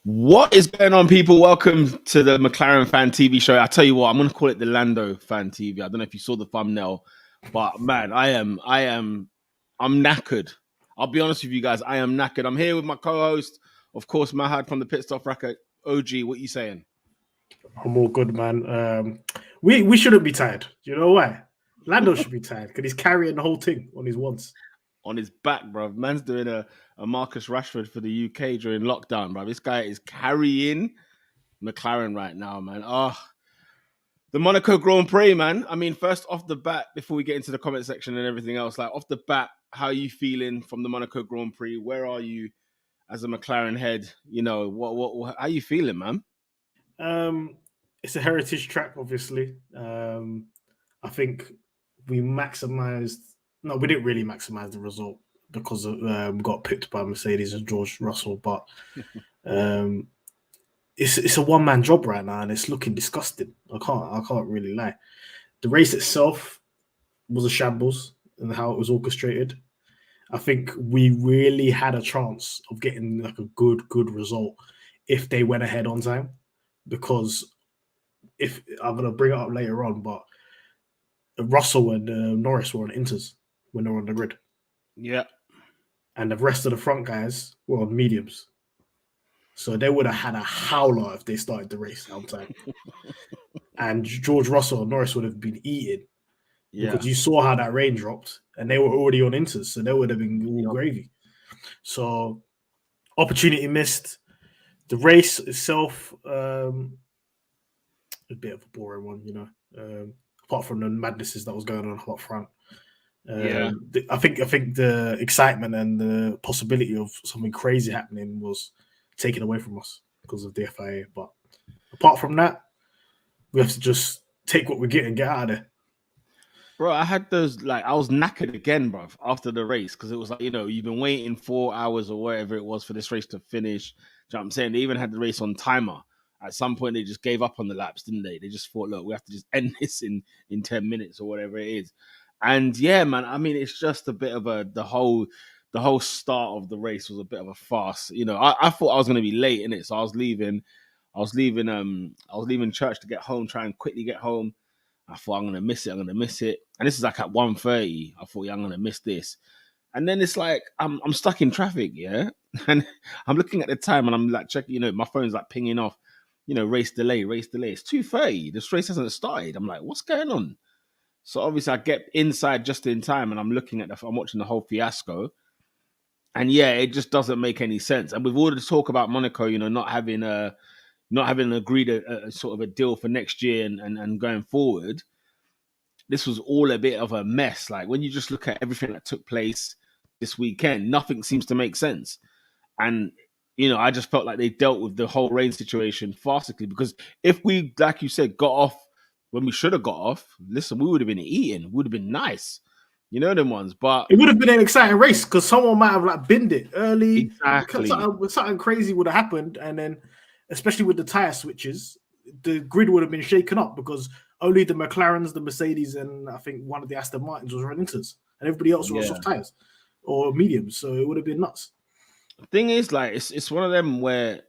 What is going on, people? Welcome to the McLaren Fan TV show. I tell you what, I'm going to call it the Lando Fan TV. I don't know if you saw the thumbnail, but man, I'm knackered. I'll be honest with you guys. I am knackered. I'm here with my co-host, of course, Mahad from the Pit Stop Racket. OG, what you saying? I'm all good, man. We shouldn't be tired. You know why? Lando should be tired because he's carrying the whole thing on his ones. On his back, bro. Man's doing a Marcus Rashford for the UK during lockdown, bro. This guy is carrying McLaren right now, man. The Monaco Grand Prix, man. I mean, first off the bat, before we get into the comment section and everything else, like off the bat, how are you feeling from the Monaco Grand Prix? Where are you as a McLaren head? You know, how are you feeling, man? It's a heritage track, obviously. I think we maximized. No, we didn't really maximize the result because we got picked by Mercedes and George Russell. But it's a one man job right now, and it's looking disgusting. I can't really lie. The race itself was a shambles and how it was orchestrated. I think we really had a chance of getting like a good result if they went ahead on time, because if I'm gonna bring it up later on, but Russell and Norris were on inters when they were on the grid. Yeah. And the rest of the front guys were on mediums. So they would have had a howler if they started the race on time. And George Russell and Norris would have been eaten. Yeah. Because you saw how that rain dropped and they were already on inters. So they would have been all gravy. So opportunity missed. The race itself, a bit of a boring one, you know. Apart from the madnesses that was going on up front. I think the excitement and the possibility of something crazy happening was taken away from us because of the FIA. But apart from that, we have to just take what we get and get out of there. Bro, I had those, like, I was knackered again, bro, after the race, because it was like, you know, you've been waiting 4 hours or whatever it was for this race to finish. Do you know what I'm saying? They even had the race on timer. At some point, they just gave up on the laps, didn't they? They just thought, look, we have to just end this in 10 minutes or whatever it is. And yeah, man, I mean, it's just a bit of the whole start of the race was a bit of a farce. You know, I thought I was going to be late in it, so I was leaving church to get home, try and quickly get home. I thought I'm going to miss it. And this is like at 1:30. I thought, yeah, I'm going to miss this. And then it's like, I'm stuck in traffic, yeah? And I'm looking at the time and I'm like checking, you know, my phone's like pinging off, you know, race delay. It's 2:30. This race hasn't started. I'm like, what's going on? So obviously I get inside just in time and I'm watching the whole fiasco. And yeah, it just doesn't make any sense. And with all the talk about Monaco, you know, not having agreed a sort of a deal for next year and going forward, this was all a bit of a mess. Like when you just look at everything that took place this weekend, nothing seems to make sense. And, you know, I just felt like they dealt with the whole rain situation farcically, because if we, like you said, got off when we should have got off, listen, we would have been eating, would have been nice. You know them ones, but it would have been an exciting race because someone might have like binned it early. Exactly. Something crazy would have happened, and then especially with the tire switches, the grid would have been shaken up because only the McLarens, the Mercedes, and I think one of the Aston Martins was on inters, and everybody else was soft tires or mediums. So it would have been nuts. The thing is, like, it's one of them where,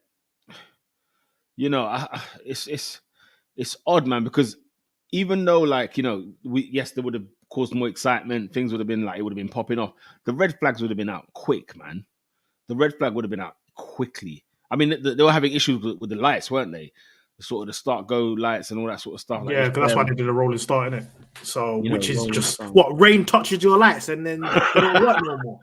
you know, it's odd, man, because even though, like, you know, there would have caused more excitement, things would have been like, it would have been popping off. The red flags would have been out quick, man. The red flag would have been out quickly. I mean, they were having issues with the lights, weren't they? Sort of the start-go lights and all that sort of stuff. Like, yeah, because that's why they did a rolling start, innit? So, which is just start. What, rain touches your lights and then they don't work no more.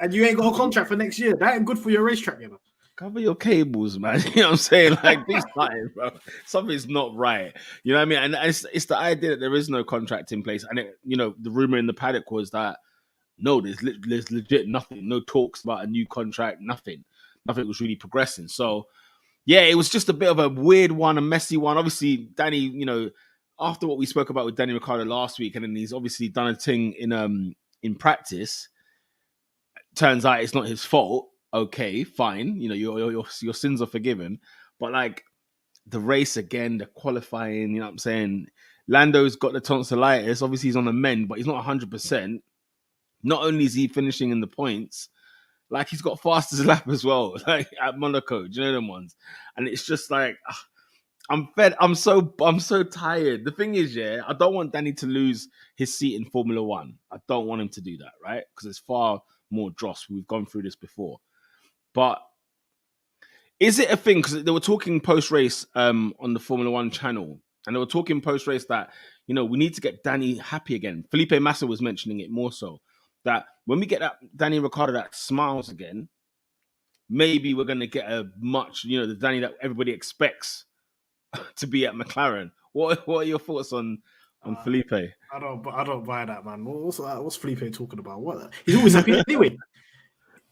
And you ain't got a contract for next year. That ain't good for your racetrack, you know. Cover your cables, man. You know what I'm saying? Like, do something, bro. Something's not right. You know what I mean? And it's the idea that there is no contract in place. And, you know, the rumor in the paddock was that, no, there's legit nothing. No talks about a new contract, nothing. Nothing was really progressing. So, yeah, it was just a bit of a weird one, a messy one. Obviously, Danny, you know, after what we spoke about with Danny Ricciardo last week, and then he's obviously done a thing in practice, turns out it's not his fault. Okay, fine. You know, your sins are forgiven. But like the race again, the qualifying, you know what I'm saying? Lando's got the tonsillitis. Obviously, he's on the mend, but he's not 100%. Not only is he finishing in the points, Like he's got fastest lap as well, like at Monaco. Do you know them ones? And it's just like I'm fed. I'm so tired. The thing is, yeah, I don't want Danny to lose his seat in Formula One. I don't want him to do that, right? Because it's far more dross. We've gone through this before. But is it a thing? Because they were talking post race on the Formula One channel, and they were talking post race that we need to get Danny happy again. Felipe Massa was mentioning it more so that when we get that Danny Ricciardo that smiles again, maybe we're going to get a much the Danny that everybody expects to be at McLaren. What are your thoughts on Felipe? I don't buy that, man. What's Felipe talking about? What? He's always happy anyway.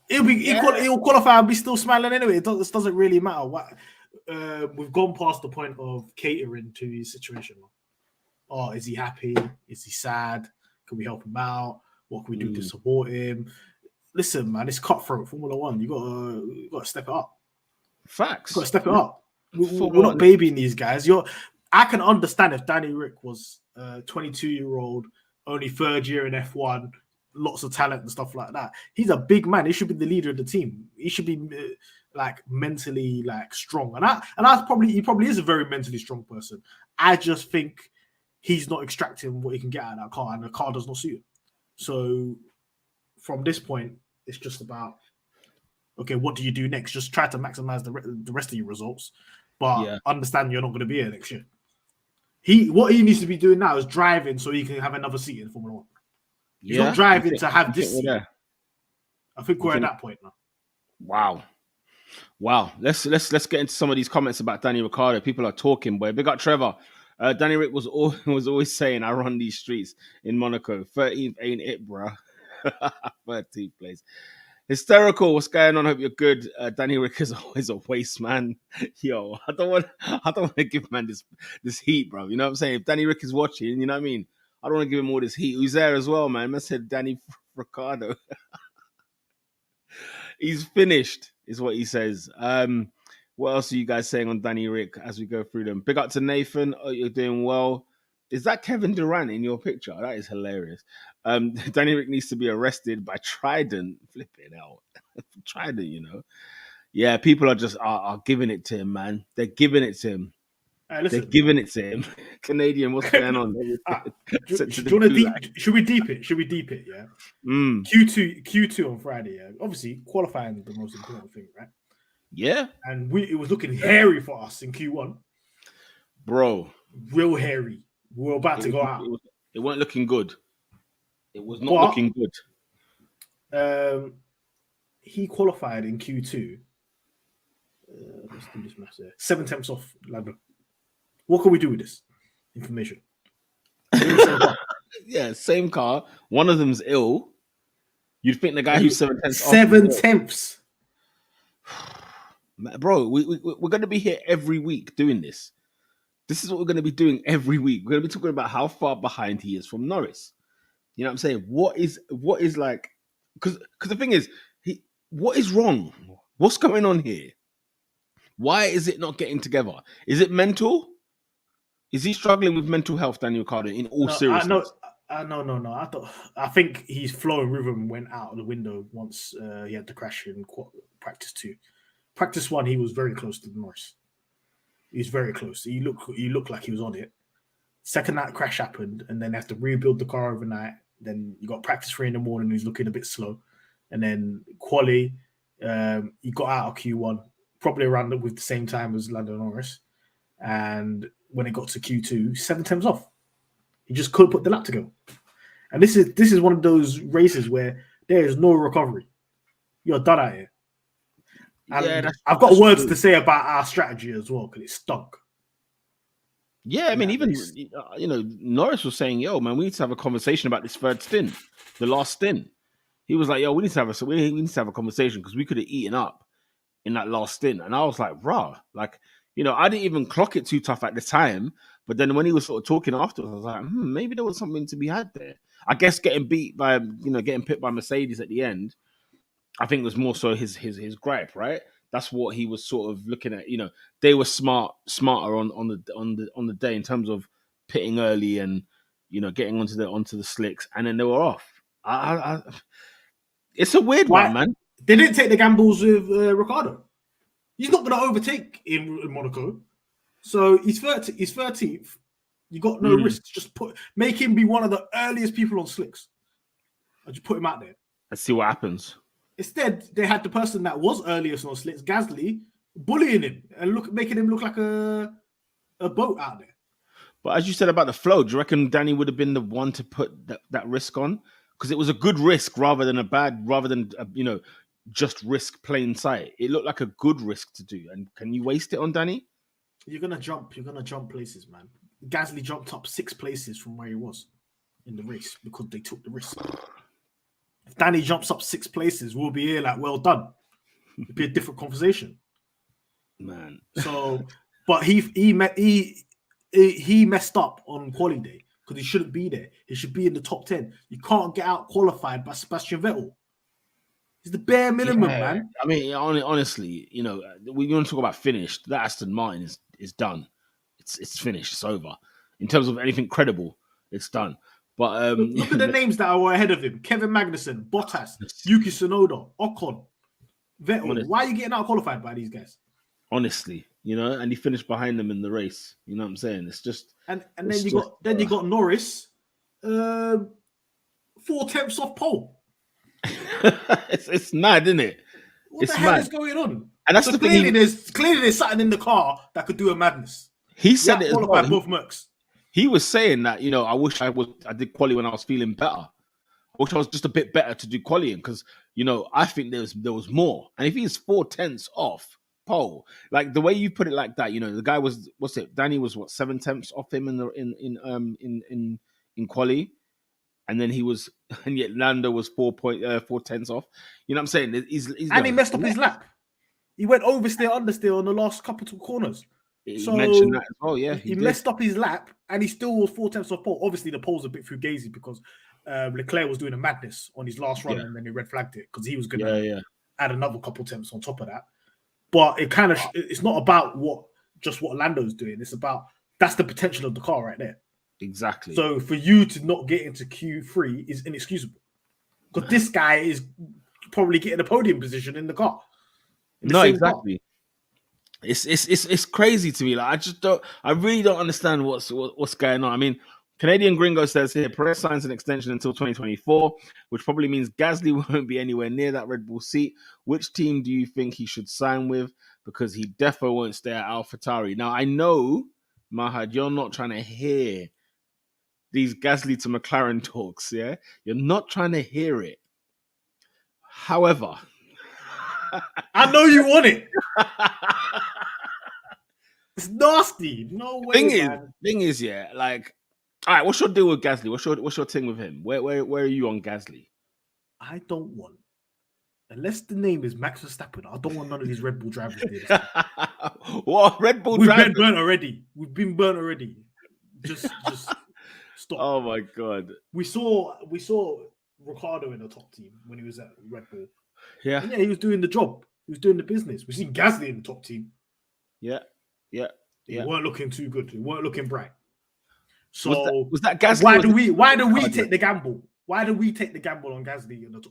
He'll qualify and be still smiling anyway. This doesn't really matter. What we've gone past the point of catering to his situation. Oh, is he happy? Is he sad? Can we help him out? What can we do to support him? Listen, man, it's cutthroat Formula One. You gotta step it up. Facts. You gotta step it up. We're not babying these guys. I can understand if Danny Rick was a 22-year-old, only third year in F1, lots of talent and stuff like that. He's a big man. He should be the leader of the team. He should be mentally strong. And he probably is a very mentally strong person. I just think he's not extracting what he can get out of that car, and the car does not suit him. So from this point, it's just about, okay, what do you do next? Just try to maximize the rest of your results, but understand you're not going to be here next year. What he needs to be doing now is driving so he can have another seat in Formula One. He's not driving to have this seat. I think we're at that point now. Wow. Let's get into some of these comments about Danny Ricciardo. People are talking, boy. Big up Trevor. Danny Rick was always saying, I run these streets in Monaco. 13th ain't it, bro. 13th place. Hysterical. What's going on? Hope you're good. Danny Rick is always a waste man. Yo, I don't want to give man this heat, bro. You know what I'm saying? If Danny Rick is watching, you know what I mean? I don't want to give him all this heat. Who's there as well, man? I said Danny Ricciardo. He's finished, is what he says. What else are you guys saying on Danny Rick as we go through them? Big up to Nathan. Oh, you're doing well. Is that Kevin Durant in your picture? That is hilarious. Danny Rick needs to be arrested by Trident. Flipping out. Trident, Yeah, people are just are giving it to him, man. They're giving it to him. They're giving it to him. Canadian, what's going on? Should we deep it? Yeah. Q2 on Friday. Yeah. Obviously, qualifying is the most important thing, right? Yeah. And it was looking hairy for us in Q1, bro. Real hairy. We were about to go out. It weren't looking good. It was not looking good. He qualified in Q2. Let's do this math there. 7 tenths off Lando. What can we do with this information? Yeah, same car. One of them's ill. You'd think the guy who's 7 tenths off. 7 tenths. Bro, we're going to be here every week doing this. This is what we're going to be doing every week. We're going to be talking about how far behind he is from Norris. You know what I'm saying? What is like... Because the thing is, what is wrong? What's going on here? Why is it not getting together? Is it mental? Is he struggling with mental health, Daniel Ricciardo, in all seriousness? No. I think his flow and rhythm went out of the window once he had the crash in practice 2. Practice 1, he was very close to the Norris. He's very close. He looked like he was on it. Second night crash happened, and then they have to rebuild the car overnight. Then you got practice 3 in the morning. He's looking a bit slow, and then quali, he got out of Q1 probably around with the same time as Lando Norris, and when it got to Q2, 7 tenths off. He just couldn't put the lap to go. And this is one of those races where there is no recovery. You're done out here. And I've got words to say about our strategy as well, because it stunk. Yeah, I mean, even Norris was saying, "Yo, man, we need to have a conversation about this third stint, the last stint." He was like, "Yo, we need to have a conversation because we could have eaten up in that last stint." And I was like, "Rah!" Like, I didn't even clock it too tough at the time, but then when he was sort of talking afterwards, I was like, maybe there was something to be had there. I guess getting pipped by Mercedes at the end, I think was more so his gripe, right? That's what he was sort of looking at. They were smarter on the day in terms of pitting early and getting onto the slicks, and then they were off. It's a weird one, man. They didn't take the gambles with Ricardo. He's not going to overtake in Monaco. So he's 13th. You got no risk. Just make him be one of the earliest people on slicks. I just put him out there. Let's see what happens. Instead, they had the person that was earliest on slicks, Gasly, bullying him and making him look like a boat out there. But as you said about the flow, do you reckon Danny would have been the one to put that risk on? Because it was a good risk rather than just risk plain sight. It looked like a good risk to do. And can you waste it on Danny? You're gonna jump places, man. Gasly jumped up 6 places from where he was in the race because they took the risk. If Danny jumps up 6 places, we'll be here like, well done. It'd be a different conversation, man. So, but he messed up on quali day because he shouldn't be there. He should be in the top 10. You can't get out qualified by Sebastian Vettel. It's the bare minimum, man. I mean, honestly, we want to talk about finished. That Aston Martin is done. It's finished. It's over. In terms of anything credible, it's done. But look at the names that were ahead of him: Kevin Magnussen, Bottas, Yuki Tsunoda, Ocon, Vettel. Honestly. Why are you getting out qualified by these guys? Honestly, and he finished behind them in the race. You know what I'm saying? It's just and then you got Norris, 4 tenths off pole. it's mad, isn't it? What the hell is going on? And that's the thing. Clearly, there's something in the car that could do a madness. He said it as well. Both Mercs. He was saying that I wish I did quali when I was feeling better. I wish I was just a bit better to do qualifying because I think there was more. And if he's 4 tenths off pole, like the way you put it like that, the guy was Danny was 7 tenths off him in quali. And then and yet Lando was 4 tenths off. You know what I'm saying? He messed up his lap. He went oversteer, understeer on the last couple of corners. He mentioned that as well, yeah. He messed up his lap and he still was 4 tenths off pole. Obviously, the pole's a bit fugazi because Leclerc was doing a madness on his last run and then he red flagged it because he was going to add another couple tenths on top of that. But it kind of it's not about what Lando's doing. It's about that's the potential of the car right there. Exactly. So for you to not get into Q3 is inexcusable because this guy is probably getting a podium position in the car. No, exactly. Car. It's crazy to me. Like I really don't understand what's going on. I mean, Canadian Gringo says here, Perez signs an extension until 2024, which probably means Gasly won't be anywhere near that Red Bull seat. Which team do you think he should sign with? Because he defo won't stay at AlphaTauri. Now I know, Mahad, you're not trying to hear these Gasly to McLaren talks, yeah? You're not trying to hear it. However, I know you want it. It's nasty. No way. Thing is, yeah, like, all right, what's your deal with Gasly? What's your thing with him? Where are you on Gasly? I don't want, unless the name is Max Verstappen, I don't want none of these Red Bull drivers there. What Red Bull drivers? We've been burnt already. Just stop. Oh my god. We saw Ricciardo in the top team when he was at Red Bull. Yeah. And he was doing the job. He was doing the business. We've seen Gasly in the top team. Yeah. He weren't looking too good. He weren't looking bright. So was that Gasly? Why do we take the gamble? Why do we take the gamble on Gasly in the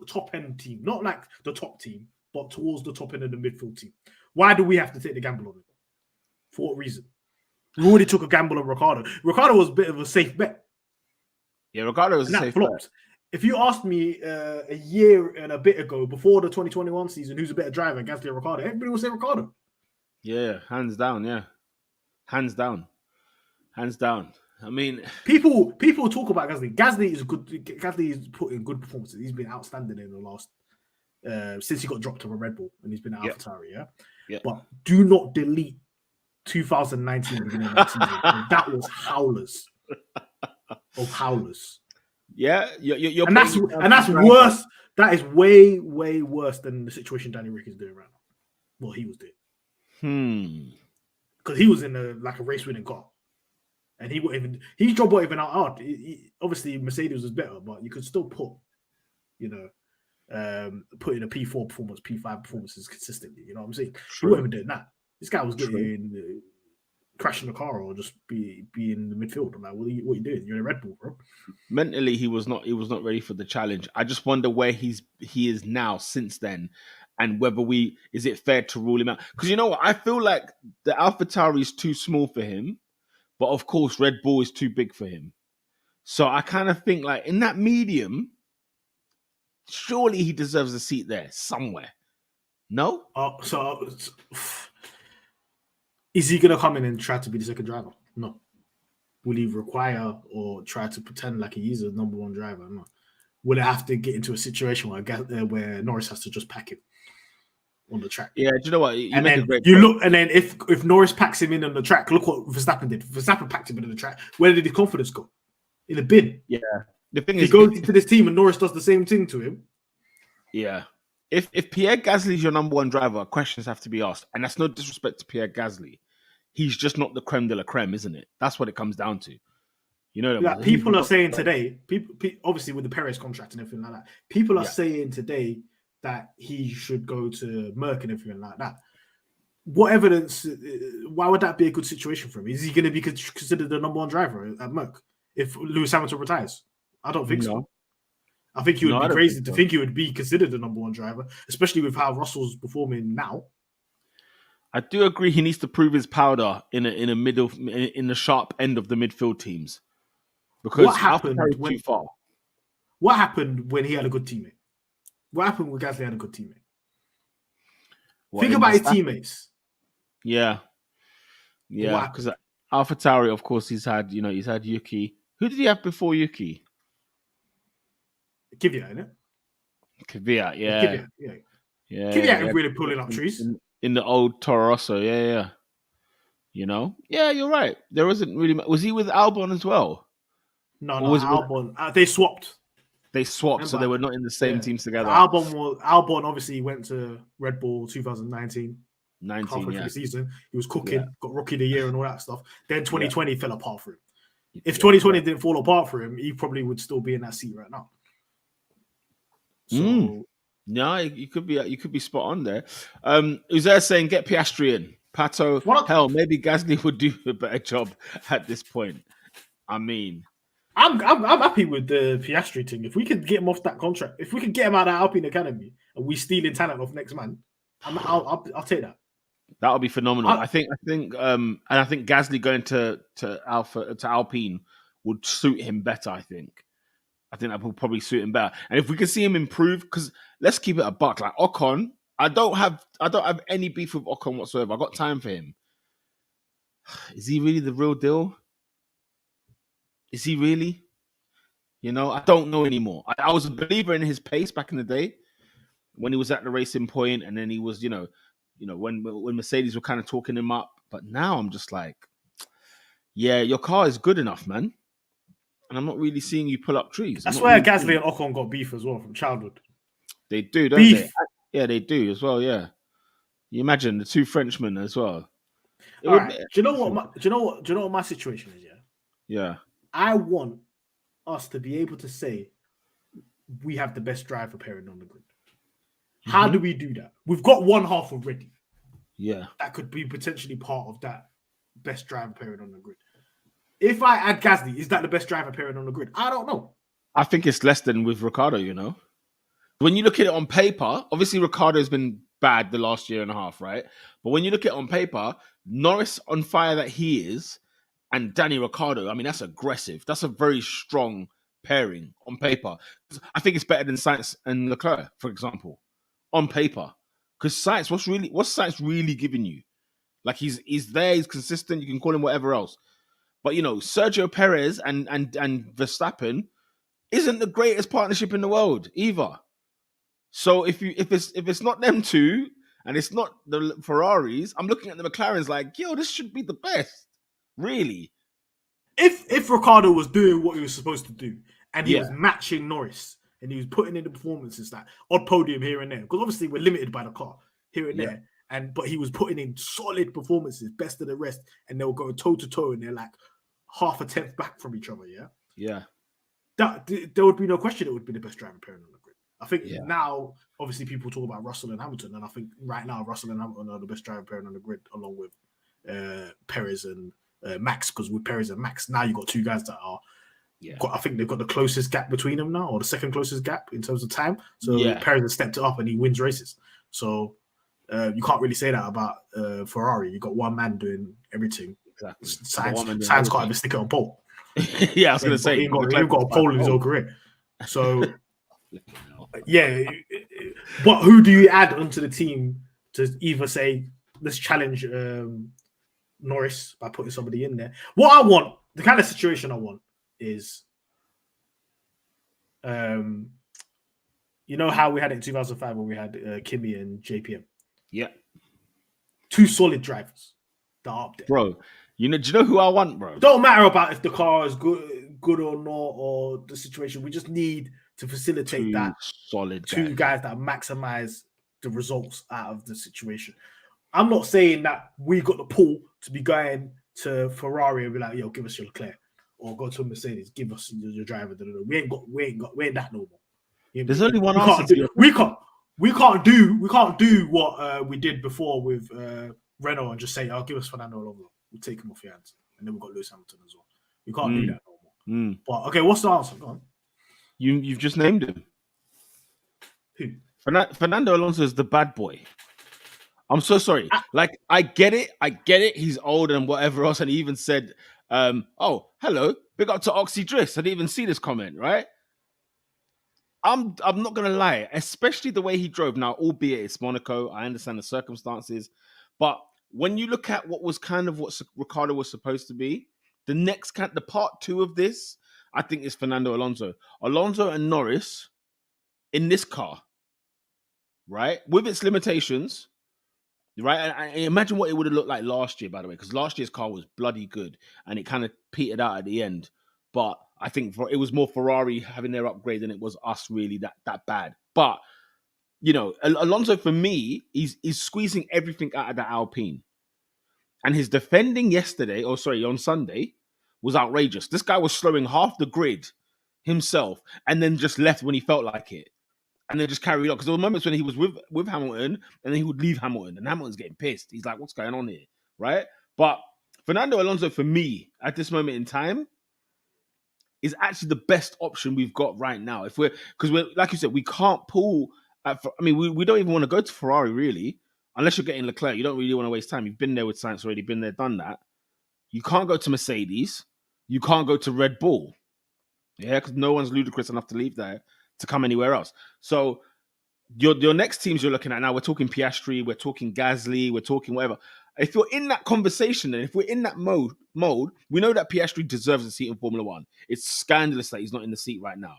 top end team? Not like the top team, but towards the top end of the midfield team. Why do we have to take the gamble on it? For what reason? We already took a gamble on Ricciardo. Ricciardo was a bit of a safe bet. Yeah, Ricciardo was a safe bet. If you asked me a year and a bit ago, before the 2021 season, who's a better driver, Gasly or Ricciardo, everybody would say Ricciardo. Yeah, hands down, yeah. Hands down. I mean, people talk about Gasly. Gasly is good. Gasly is put in good performances. He's been outstanding in the last since he got dropped to a Red Bull, and he's been at AlphaTauri. Yeah. But do not delete 2019 beginning of that season. That was howlers of howlers. Yeah, you're and that's worse. That is way worse than the situation Danny Rick is doing right now. What he was doing. Because he was in a race winning car. And his job wasn't even out hard. Obviously, Mercedes was better, but you could still put in a P4 performance, P5 performances consistently. You know what I'm saying? He wasn't even doing that. This guy was getting crashing the car or just be in the midfield. I'm like, what are you doing? You're in a Red Bull, bro. Mentally, he was not ready for the challenge. I just wonder where he is now since then, and whether is it fair to rule him out? Because you know what, I feel like the AlphaTauri is too small for him, but of course Red Bull is too big for him. So I kind of think like in that medium, surely he deserves a seat there somewhere. No? So is he gonna come in and try to be the second driver? No. Will he require or try to pretend like he is a number one driver? No. Will it have to get into a situation where Norris has to just pack him on the track? Yeah, do you know what? You and make then a great you point. look, and then if Norris packs him in on the track, look what Verstappen did. Verstappen packed him in on the track. Where did his confidence go? In the bin. Yeah. The thing he is, goes into this team and Norris does the same thing to him. Yeah. If Pierre Gasly is your number one driver, questions have to be asked. And that's no disrespect to Pierre Gasly. He's just not the creme de la creme, isn't it? That's what it comes down to. You know, like people are saying today, people obviously with the Perez contract and everything like that, people are saying today that he should go to Merck and everything like that. What evidence? Why would that be a good situation for him? Is he going to be considered the number one driver at Merck if Lewis Hamilton retires? I don't think so. I think you would be crazy to think he would be considered the number one driver, especially with how Russell's performing now. I do agree he needs to prove his powder in the sharp end of the midfield teams. Because what happened too far. What happened when he had a good teammate? What happened when Gasly had a good teammate? Think about his teammates. Yeah. Yeah. Because AlphaTauri, of course, he's had Yuki. Who did he have before Yuki? Kvyat, innit? Kvyat, yeah. Kvyat, yeah. Kvyat really pulling up trees. In the old Toro Rosso, yeah. You know? Yeah, you're right. There wasn't really... Was he with Albon as well? No, Albon. They swapped. They swapped, so they were not in the same teams together. Albon obviously went to Red Bull 2019. 19, halfway through the season. He was cooking, got Rookie of the Year and all that stuff. Then 2020 fell apart for him. If 2020 didn't fall apart for him, he probably would still be in that seat right now. So no, you could be spot on there. Uzair saying get Piastri in. Pato, hell, maybe Gasly would do a better job at this point. I mean, I'm happy with the Piastri thing. If we could get him off that contract, if we could get him out of Alpine Academy and we stealing talent off next man, I'll take that. That would be phenomenal. I think Gasly going to Alpine would suit him better. I think that will probably suit him better. And if we can see him improve, because let's keep it a buck. Like Ocon, I don't have any beef with Ocon whatsoever. I got time for him. Is he really the real deal? Is he really? You know, I don't know anymore. I was a believer in his pace back in the day when he was at the Racing Point, and then he was, when Mercedes were kind of talking him up. But now I'm just like, yeah, your car is good enough, man. And I'm not really seeing you pull up trees. That's where Gasly and Ocon got beef as well from childhood. They do, don't they? Yeah, they do as well, yeah. You imagine the two Frenchmen as well. All right. Do you know what my situation is, yeah? Yeah. I want us to be able to say we have the best driver pairing on the grid. How do we do that? We've got one half already. Yeah. That could be potentially part of that best driver pairing on the grid. If I add Gasly, is that the best driver pairing on the grid? I don't know. I think it's less than with Ricciardo, you know. When you look at it on paper, obviously Ricciardo's been bad the last year and a half, right? But when you look at it on paper, Norris on fire that he is, and Danny Ricciardo, I mean, that's aggressive. That's a very strong pairing on paper. I think it's better than Sainz and Leclerc, for example, on paper. Because Sainz, what's Sainz really giving you? Like he's there, he's consistent. You can call him whatever else. But Sergio Perez and Verstappen isn't the greatest partnership in the world either. So if it's not them two and it's not the Ferraris, I'm looking at the McLarens like, yo, this should be the best. Really. If Ricciardo was doing what he was supposed to do and he was matching Norris and he was putting in the performances, that odd podium here and there, because obviously we're limited by the car here and there, but he was putting in solid performances, best of the rest, and they'll go toe to toe and they're like half a tenth back from each other. Yeah. There would be no question it would be the best driver pairing on the grid. I think now, obviously, people talk about Russell and Hamilton, and I think right now Russell and Hamilton are the best driver pairing on the grid, along with Perez and Max, because with Perez and Max, now you've got two guys that are. Yeah. I think they've got the closest gap between them now, or the second closest gap in terms of time. So Yeah. Perez has stepped it up and he wins races. So you can't really say that about Ferrari. You got one man doing everything. Exactly. Sainz can't even stick it on pole. Yeah, I was going to say. He ain't got a pole in his whole career. So, yeah. But who do you add onto the team to either say, let's challenge Norris by putting somebody in there? What I want, the kind of situation I want is, you know how we had it in 2005 when we had Kimi and JPM? Yeah. Two solid drivers that are up there. Bro, do you know who I want, bro? Don't matter about if the car is good or not, or the situation. We just need to facilitate that. Solid two guys that maximize the results out of the situation. I'm not saying that we got the pull to be going to Ferrari and be like, yo, give us your Leclerc, or go to a Mercedes, give us your driver. We ain't that normal. There's only one answer. We can't do what we did before with Renault and just say, "Oh, give us Fernando Alonso. We'll take him off your hands," and then we've got Lewis Hamilton as well. We can't do that normal. But okay, what's the answer? Go on. You've just named him. Who? Fernando Alonso is the bad boy. I'm so sorry. I get it. He's old and whatever else. And he even said, "Oh, hello, big up to Oxy Driss." I didn't even see this comment, right? I'm not gonna lie, especially the way he drove. Now, albeit it's Monaco, I understand the circumstances, but when you look at what Ricciardo was supposed to be, the part 2 of this, I think, is Fernando Alonso. Alonso and Norris in this car, right, with its limitations, right? And imagine what it would have looked like last year, by the way, because last year's car was bloody good and it kind of petered out at the end. But I think it was more Ferrari having their upgrade than it was us really that bad. But, you know, Alonso, for me, he's squeezing everything out of the Alpine. And his defending on Sunday, was outrageous. This guy was slowing half the grid himself and then just left when he felt like it. And then just carried on. Because there were moments when he was with Hamilton and then he would leave Hamilton. And Hamilton's getting pissed. He's like, what's going on here? Right? But Fernando Alonso, for me, at this moment in time, is actually the best option we've got right now. Because we're like you said, we can't pull. We don't even want to go to Ferrari really, unless you're getting Leclerc. You don't really want to waste time. You've been there with Sainz already, been there, done that. You can't go to Mercedes. You can't go to Red Bull. Yeah, because no one's ludicrous enough to leave there to come anywhere else. So your next teams you're looking at now, we're talking Piastri, we're talking Gasly, we're talking whatever. If you're in that conversation and if we're in that mode, we know that Piastri deserves a seat in Formula One. It's scandalous that he's not in the seat right now.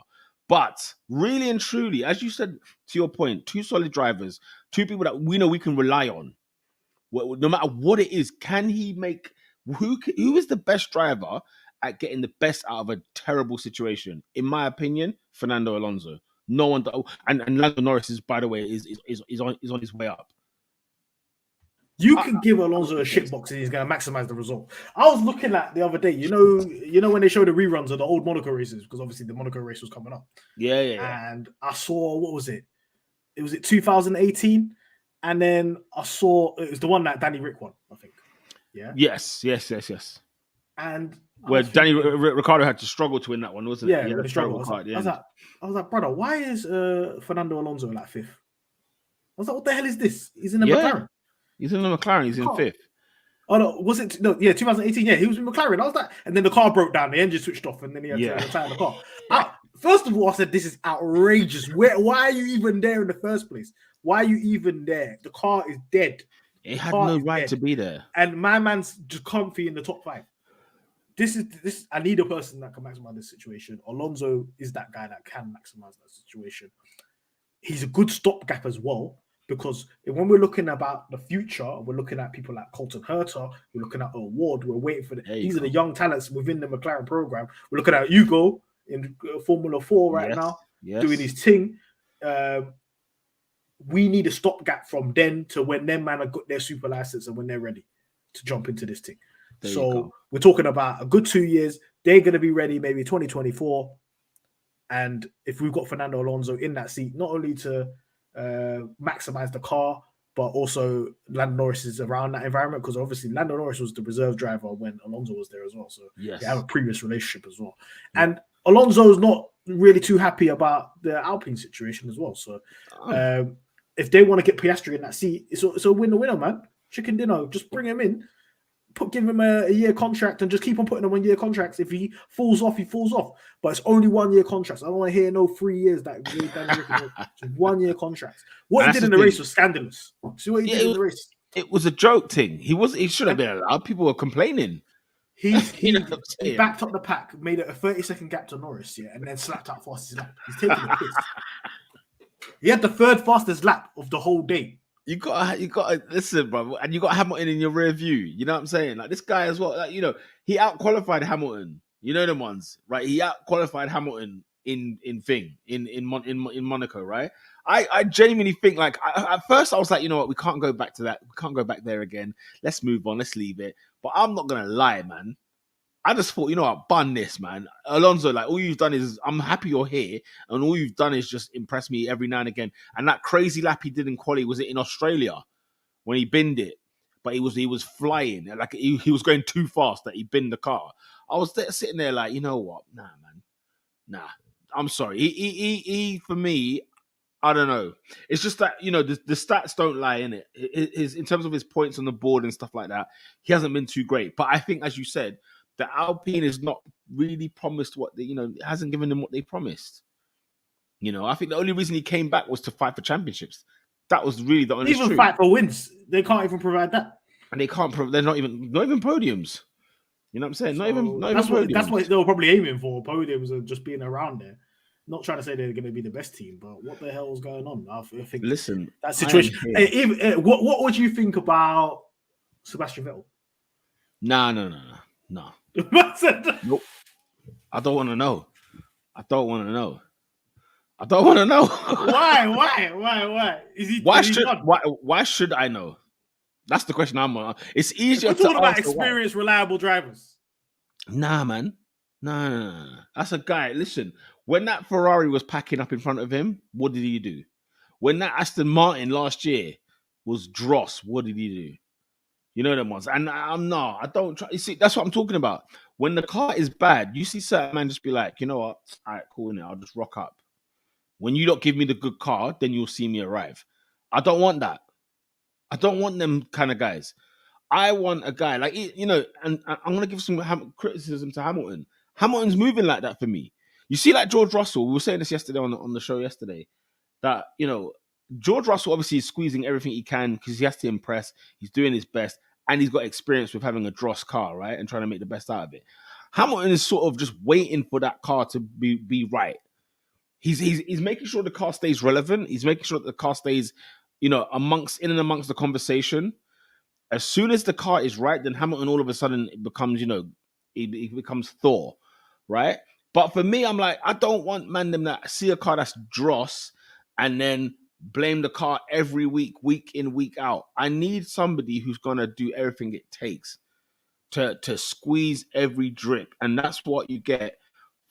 But really and truly, as you said, to your point, two solid drivers, two people that we know we can rely on. No matter what it is, can he make... Who is the best driver at getting the best out of a terrible situation? In my opinion, Fernando Alonso. No one... And Lando Norris, is, by the way, is on his way up. You can give Alonso a shitbox and he's going to maximize the result. I was looking at the other day, you know when they show the reruns of the old Monaco races, because obviously the Monaco race was coming up. Yeah. And I saw, what was it? It was 2018, and then I saw it was the one that Danny Rick won, I think. Yeah. Yes. And where Danny Ricciardo had to struggle to win that one, wasn't it? Yeah, he struggled. I was like, brother, why is Fernando Alonso like fifth? I was like, what the hell is this? He's in a McLaren. He's in a McLaren. He's in fifth. Oh no, was it? No, yeah, 2018. Yeah, he was in McLaren. I was like, and then the car broke down, the engine switched off, and then he had to retire the car. First of all, I said, this is outrageous. Why are you even there in the first place? Why are you even there? The car is dead. It had no right to be there. And my man's just comfy in the top 5. This. I need a person that can maximize this situation. Alonso is that guy that can maximize that situation. He's a good stopgap as well, because when we're looking about the future, we're looking at people like Colton Herta, we're looking at Award, we're waiting for these are the young talents within the McLaren program. We're looking at Hugo in Formula 4 right now, doing his thing. We need a stopgap from then to when them man have got their super license and when they're ready to jump into this thing. So we're talking about a good 2 years. They're going to be ready maybe 2024. And if we've got Fernando Alonso in that seat, not only to maximize the car, but also Lando Norris is around that environment because obviously Lando Norris was the reserve driver when Alonso was there as well. So they have a previous relationship as well. Yeah. And Alonso's not really too happy about the Alpine situation as well. So if they want to get Piastri in that seat, it's a winner, man. Chicken dinner, just bring him in. Give him a year contract and just keep on putting him on year contracts. If he falls off, he falls off. But it's only 1 year contracts. I don't want to hear no 3 years. That just 1 year contracts. What he did in the race was scandalous. See what he did in the race? It was a joke thing. He should have been allowed. People were complaining. He backed up the pack, made it a 30-second gap to Norris, and then slapped out fastest lap. He's taking the piss. He had the third fastest lap of the whole day. You gotta listen, bro, and you got Hamilton in your rear view. You know what I'm saying? Like this guy as well. Like, he outqualified Hamilton. You know them ones, right? He outqualified Hamilton in Monaco, right? I genuinely think like at first I was like, you know what, we can't go back to that. We can't go back there again. Let's move on. Let's leave it. But I'm not gonna lie, man. I just thought, you know what, bun this, man. Alonso, like, all you've done is, I'm happy you're here, and all you've done is just impress me every now and again. And that crazy lap he did in quali, was it in Australia when he binned it? But he was flying, like he was going too fast that he binned the car. I was sitting there like, you know what, nah, man, nah. I'm sorry. He for me, I don't know. It's just that, the stats don't lie in it. In terms of his points on the board and stuff like that, he hasn't been too great. But I think, as you said, the Alpine is not really promised what they, it hasn't given them what they promised. I think the only reason he came back was to fight for championships. That was really the only. Even fight for wins, they can't even provide that, and they can't. They're not even podiums. You know what I'm saying? Not even podiums. That's what they were probably aiming for. Podiums and just being around there. Not trying to say they're going to be the best team, but what the hell is going on? I think. Listen, that situation. What would you think about Sebastian Vettel? No. Nope. I don't want to know. Why? Why should I know? That's the question I'm on. It's easier We're talking about experienced, reliable drivers. Nah, man. No. That's a guy. Listen, when that Ferrari was packing up in front of him, what did he do? When that Aston Martin last year was dross, what did he do? You know them ones. And I don't try. You see, that's what I'm talking about. When the car is bad, you see certain man just be like, you know what? All right, cool, innit? I'll just rock up. When you don't give me the good car, then you'll see me arrive. I don't want that. I don't want them kind of guys. I want a guy like, and I'm going to give some criticism to Hamilton. Hamilton's moving like that for me. You see, like George Russell, we were saying this yesterday on the show yesterday, that, George Russell obviously is squeezing everything he can because he has to impress. He's doing his best, and he's got experience with having a dross car, right, and trying to make the best out of it. Hamilton is sort of just waiting for that car to be right. He's making sure the car stays relevant. He's making sure that the car stays, amongst the conversation. As soon as the car is right, then Hamilton all of a sudden becomes, he becomes Thor, right? But for me, I'm like, I don't want them that see a car that's dross and then blame the car every week in, week out. I need somebody who's gonna do everything it takes to squeeze every drip, and that's what you get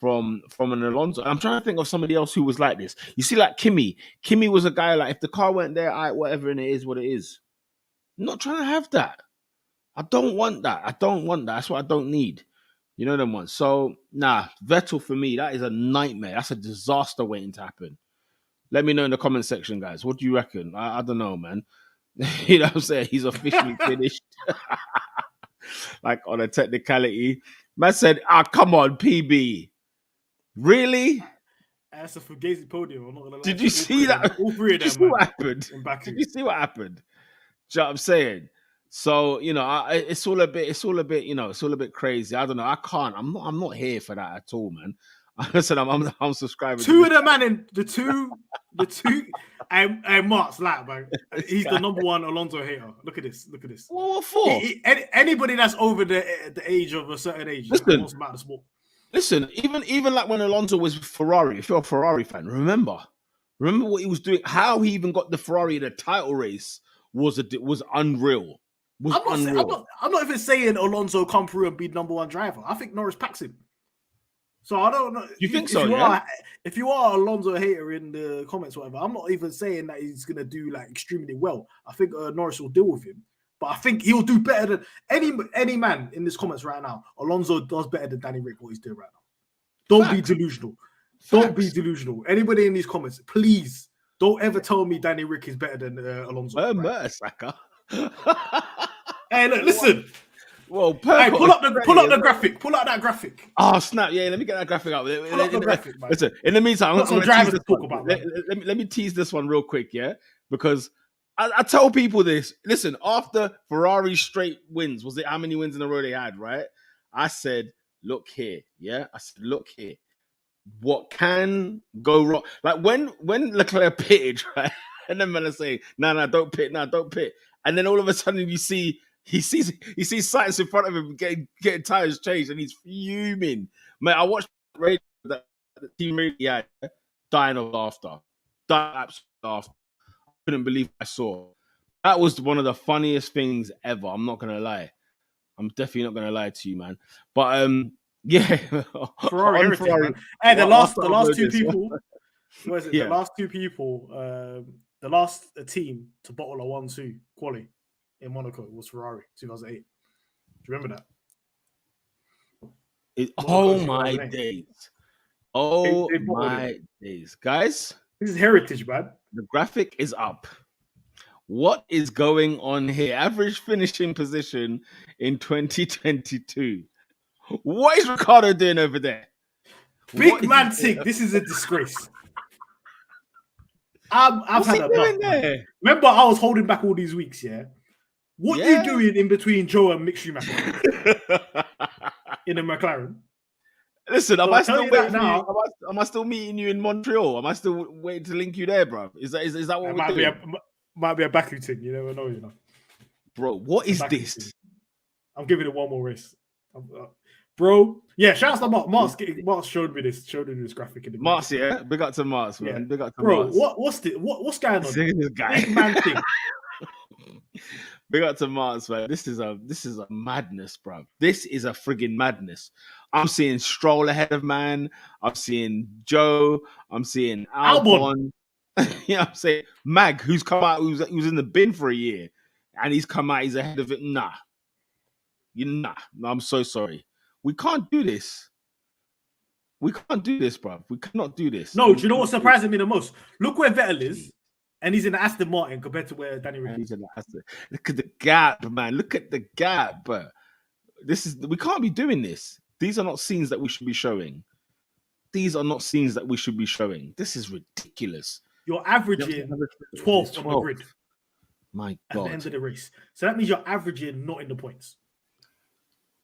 from an Alonso. I'm trying to think of somebody else who was like this. You see, like Kimi. Kimi was a guy like, if the car weren't there, all right, whatever, and it is what it is. I'm not trying to have that. I don't want that. That's what I don't need. You know them ones. So, Vettel for me, that is a nightmare. That's a disaster waiting to happen. Let me know in the comment section, guys. What do you reckon? I don't know, man. You know what I'm saying? He's officially finished. Like, on a technicality. Man said, come on, PB. Really? That's a Fugazi podium. I'm not gonna lie. Did you see that? All three of them. Did you see what happened? Did you see what happened? Do you know what I'm saying? So, it's all a bit crazy. I don't know. I can't. I'm not here for that at all, man. I said I'm subscribing. Two of them, man, and the two and Mark's like, man. He's the number one Alonso hater. Look at this. Well, what for? Anybody that's over the age of a certain age knows about the sport. Listen, even like when Alonso was with Ferrari, if you're a Ferrari fan, remember what he was doing, how he even got the Ferrari in a title race was unreal. I'm not even saying Alonso come through and be number one driver. I think Norris packs him. So I don't know. You think so? If you are Alonso hater in the comments, whatever, I'm not even saying that he's gonna do like extremely well. I think Norris will deal with him, but I think he'll do better than any man in this comments right now. Alonso does better than Danny Rick what he's doing right now. Don't be delusional. Don't be delusional. Anybody in these comments, please don't ever tell me Danny Rick is better than Alonso. Mertesacker. Hey, look, listen. Well, hey, pull up the graphic. Pull out that graphic. Oh snap! Yeah, let me get that graphic up. Pull up the graphic, man. Listen, in the meantime, I'm going to tease this talk about. Let me tease this one real quick, yeah, because I tell people this. Listen, after Ferrari's straight wins, was it how many wins in a row they had? Right? I said, look here, yeah. I said, look here. What can go wrong? Like when Leclerc pitted, right? And then man are saying, no, don't pit, and then all of a sudden you see. He sees Sainz in front of him getting tires changed, and he's fuming. Man, I watched radio that the team really had dying of laughter. I couldn't believe what I saw. That was one of the funniest things ever. I'm not gonna lie. I'm definitely not gonna lie to you, man. But yeah, Ferrari. Hey, the last two people. What is it? Yeah. The last two people. The last team to bottle a 1-2 quali in Monaco was Ferrari, 2008. Do you remember that? Oh my days. Oh my days. Guys, this is heritage, man. The graphic is up. What is going on here? Average finishing position in 2022. What is Ricardo doing over there? Big man thing. This is a disgrace. I've had enough. Remember, I was holding back all these weeks, yeah? What are you doing in between Joe and Mick Schumacher in a McLaren? Listen, am I still waiting now? Am I still meeting you in Montreal? Am I still waiting to link you there, bro? Is that what we're doing? Might be a Baku thing. You never know, you know. Bro, what is this? Thing. I'm giving it one more race. Bro, yeah, shout out to Mars. Mars showed me this graphic in the Mars, yeah. Big up to Mars, man. Yeah. Big up to Mars. Bro, what's going on? This guy. Big man thing. Big up to Mars, man. This is a madness, bro. This is a friggin' madness. I'm seeing Stroll ahead of man. I'm seeing Joe. I'm seeing Albon. Yeah, I'm saying Mag, who's come out, who's in the bin for a year, and he's come out. He's ahead of it. Nah. I'm so sorry. We can't do this. We can't do this, bro. We cannot do this. No, do you know what's surprising me the most? Look where Vettel is, and he's in the Aston Martin compared to where Danny Rick is. Look at the gap, man. Look at the gap. We can't be doing this. These are not scenes that we should be showing. This is ridiculous. You're averaging 12th on the grid. My God. At the end of the race. So that means you're averaging not in the points.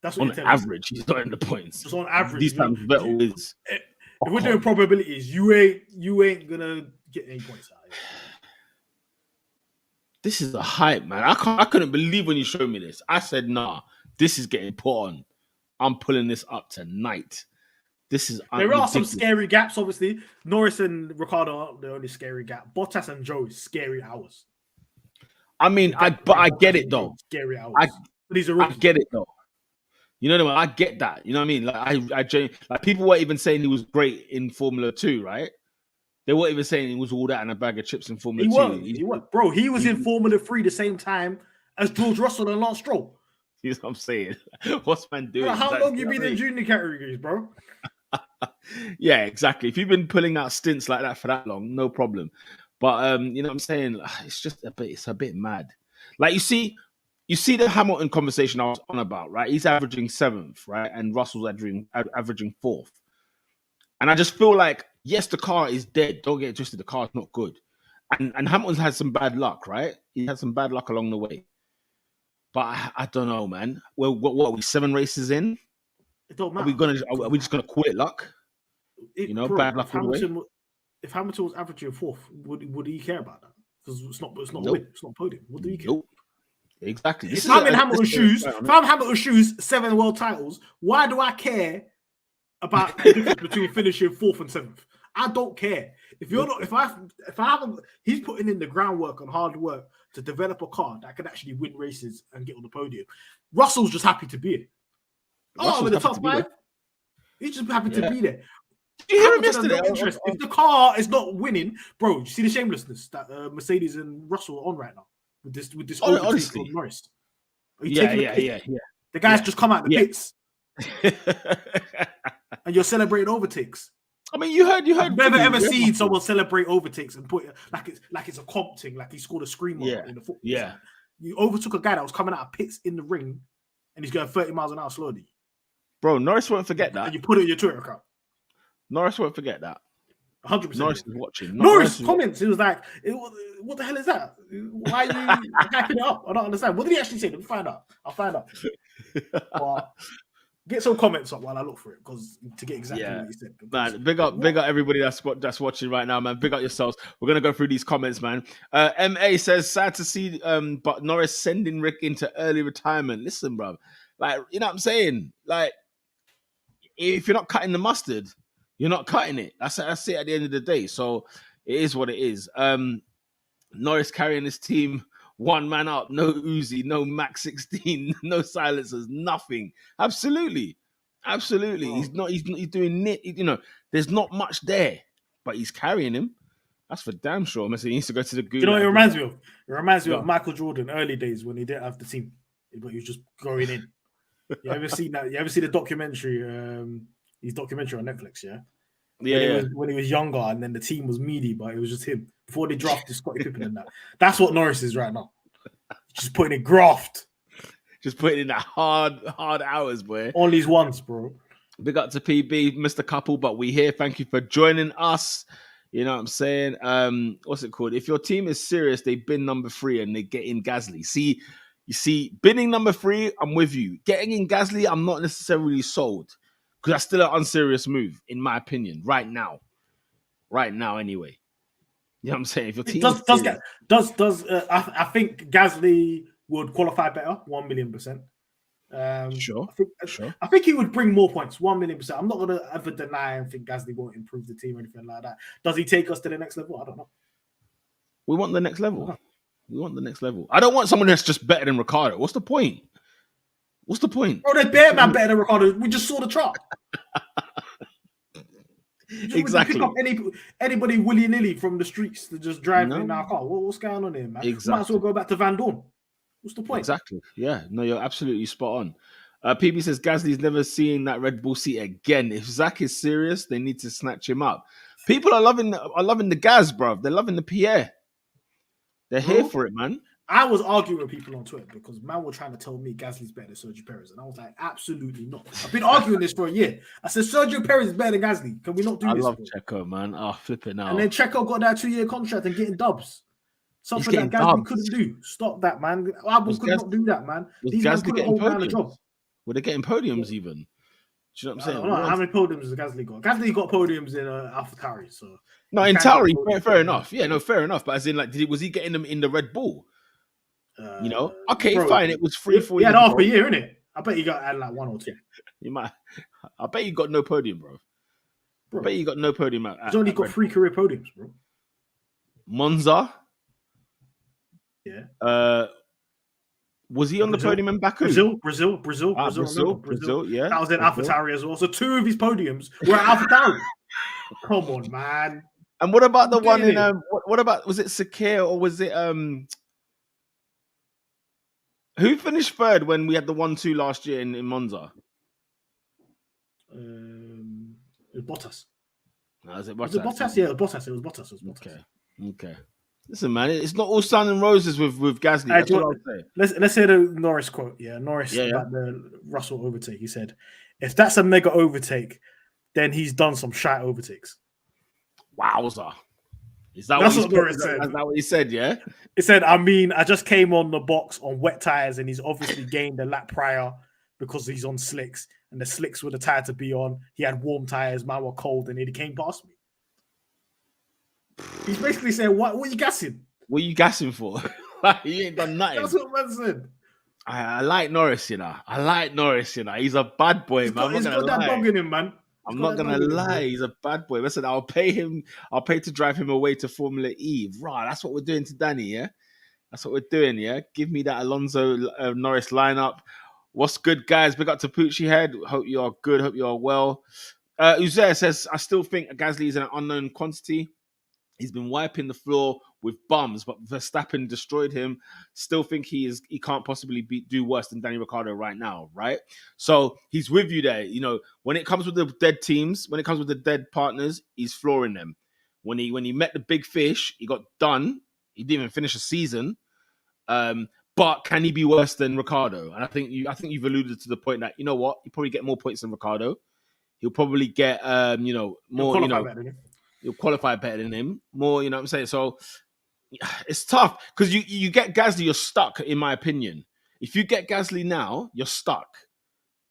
That's what on average, he's not in the points. Just on average. These times Vettel is. If we're doing probabilities, you ain't gonna get any points out of it. This is a hype, man. I couldn't believe when you showed me this. I said, nah, this is getting put on. I'm pulling this up tonight. This is there are some scary gaps, obviously. Norris and Ricciardo are the only scary gap. Bottas and Joe is scary hours. I mean, I get it though. Scary hours. I get it though. You know what I mean? I get that. You know what I mean? Like people weren't even saying he was great in Formula 2, right? They weren't even saying he was all that and a bag of chips in Formula 2. He was. Bro, he was in Formula 3 the same time as George Russell and Lance Stroll. You know what I'm saying? What's man doing? Bro, how long you been in junior categories, bro? Yeah, exactly. If you've been pulling out stints like that for that long, no problem. But you know what I'm saying? It's just a bit mad. Like you see the Hamilton conversation I was on about, right? He's averaging 7th, right? And Russell's averaging 4th. And I just feel like, yes, the car is dead. Don't get it twisted. The car's not good. And Hamilton's had some bad luck, right? He had some bad luck along the way. But I don't know, man. Well, what are we 7 races in? It don't matter. Are we just gonna call it luck? Bad luck all the way. If Hamilton was averaging 4th, would he care about that? Because it's not nope. a win. It's not a podium. What do you care? Nope. Exactly. If I'm in Hamilton's shoes, 7 world titles, why do I care about the difference between finishing 4th and 7th? I don't care. If you're not, if I haven't, he's putting in the groundwork and hard work to develop a car that can actually win races and get on the podium. Russell's just happy to be in. I'm in the top 5. He just happened to Yeah. be there. Did you hear him Hamilton has yesterday? no interest. If the car is not winning, bro, you see the shamelessness that Mercedes and Russell are on right now with this overtake Honestly. from Norris. Are you Yeah, taking the piss? yeah. The guys Yeah. just come out the Yeah. pits and you're celebrating overtakes. I mean, you heard. I've never Timmy, ever seen Russell. someone celebrate overtakes and put it like it's a comp thing, like he scored a screamer in the football. Yeah. Like, you overtook a guy that was coming out of pits in the ring and he's going 30 miles an hour slowly. Bro, Norris won't forget that. And you put it in your Twitter account. Norris won't forget that. 100%. Norris is watching. Norris comments. He was like, "What the hell is that? Why are you hyping it up? I don't understand. What did he actually say? Let me find out. I'll find out. But get some comments up while I look for it, because to get exactly what he said. Man, big up everybody that's watching right now, man. Big up yourselves. We're gonna go through these comments, man. MA says, sad to see, but Norris sending Rick into early retirement. Listen, bro, like, you know what I'm saying? Like, if you're not cutting the mustard, you're not cutting it. That's it at the end of the day. So it is what it is. Norris carrying his team, one man up, no Uzi, no Max 16, no silencers, nothing. Absolutely. Oh. He's doing it. You know, there's not much there, but he's carrying him. That's for damn sure. He needs to go to the Google. You know what it reminds me of? It reminds me of Michael Jordan early days when he didn't have the team, but he was just going in. You ever seen that? You ever see the documentary? His documentary on Netflix, yeah. When he was younger, and then the team was meaty, but it was just him before they drafted Scottie Pippen and that. That's what Norris is right now. Just putting in graft, just putting in that hard hours, boy. All these ones, bro. Big up to PB, Mr. Couple, but we here. Thank you for joining us. You know what I'm saying? What's it called? If your team is serious, they bin number 3 and they get in Gasly. You see, binning number 3, I'm with you. Getting in Gasly, I'm not necessarily sold. Because that's still an unserious move, in my opinion, right now. Right now, anyway. You know what I'm saying? If your team I think Gasly would qualify better, 1,000,000%. Sure. I think he would bring more points, 1,000,000%. I'm not going to ever deny and think Gasly won't improve the team or anything like that. Does he take us to the next level? I don't know. We want the next level. We want the next level. I don't want someone that's just better than Ricciardo. What's the point? Bro, they're bare man better than Ricciardo. We just saw the chart. Exactly. Pick up anybody willy-nilly from the streets to just drive in our car. What's going on here, man? Exactly. Might as well go back to Van Dorn. What's the point? Exactly. Yeah. No, you're absolutely spot on. PB says Gasly's never seeing that Red Bull seat again. If Zach is serious, they need to snatch him up. People are loving the Gaz, bro. They're loving the Pierre. They're here for it, man. I was arguing with people on Twitter because man were trying to tell me Gasly's better than Sergio Perez, and I was like, absolutely not. I've been arguing this for a year. I said Sergio Perez is better than Gasly. Can we not do this? I love Checo, man. Oh, flipping out. And then Checo got that 2-year contract and getting dubs. Something that Gasly couldn't do. Stop that, man. Albon could not do that, man. These guys couldn't hold down the job. Were they getting podiums even? Do you know what I'm saying? I don't know how many podiums has Gasly got. Gasly got podiums in AlphaTauri, so no, in Tauri, fair enough. Yeah, no, fair enough. But as in, like, was he getting them in the Red Bull? You know, okay, bro, fine. It was 3-4 years. He had half a year, innit? I bet he got had like 1 or 2. You might. I bet you got no podium, bro. I bet you got no podium. He's only got 3 career podiums, bro. Monza. Yeah. Was he on the podium in Baku? Brazil. Yeah. That was in AlphaTauri as well. So 2 of his podiums were at AlphaTauri. Come on, man. And what about the one in what about, was it Sakir or was it who finished 3rd when we had the 1-2 last year in Monza? It was Bottas. No, was it Bottas? Was it Bottas? Yeah, it was Bottas. Okay. Listen, man, it's not all sun and roses with Gasly. That's what I'll say. Let's hear the Norris quote. Yeah, Norris about the Russell overtake. He said, "If that's a mega overtake, then he's done some shite overtakes." Wowza. That's what Norris said. Is that what he said, yeah? He said, I just came on the box on wet tires and he's obviously gained a lap prior because he's on slicks. And the slicks were the tire to be on. He had warm tires, mine were cold, and he came past me. He's basically saying, what are you gassing? What are you gassing for? You ain't done nothing. That's what man said. I like Norris, you know. He's a bad boy, man. He's got that dog in him, man. I'm not gonna lie, he's a bad boy. Listen, I'll pay to drive him away to Formula E. Right, that's what we're doing to Danny, yeah? That's what we're doing, yeah? Give me that Alonso Norris lineup. What's good, guys? Big up to Poochie Head. Hope you are good. Hope you are well. Uzair says, I still think Gasly is an unknown quantity. He's been wiping the floor with bums, but Verstappen destroyed him. Still think he can't possibly do worse than Danny Ricciardo right now, right? So he's with you there. You know, when it comes with the dead teams, when it comes with the dead partners, he's flooring them. When he met the big fish, he got done. He didn't even finish a season. But can he be worse than Ricciardo? And I think you've alluded to the point that, you know what, you probably get more points than Ricciardo. He'll probably get more, he'll qualify better than him. More, you know what I'm saying? So it's tough because you get Gasly, you're stuck, in my opinion. If you get Gasly now, you're stuck.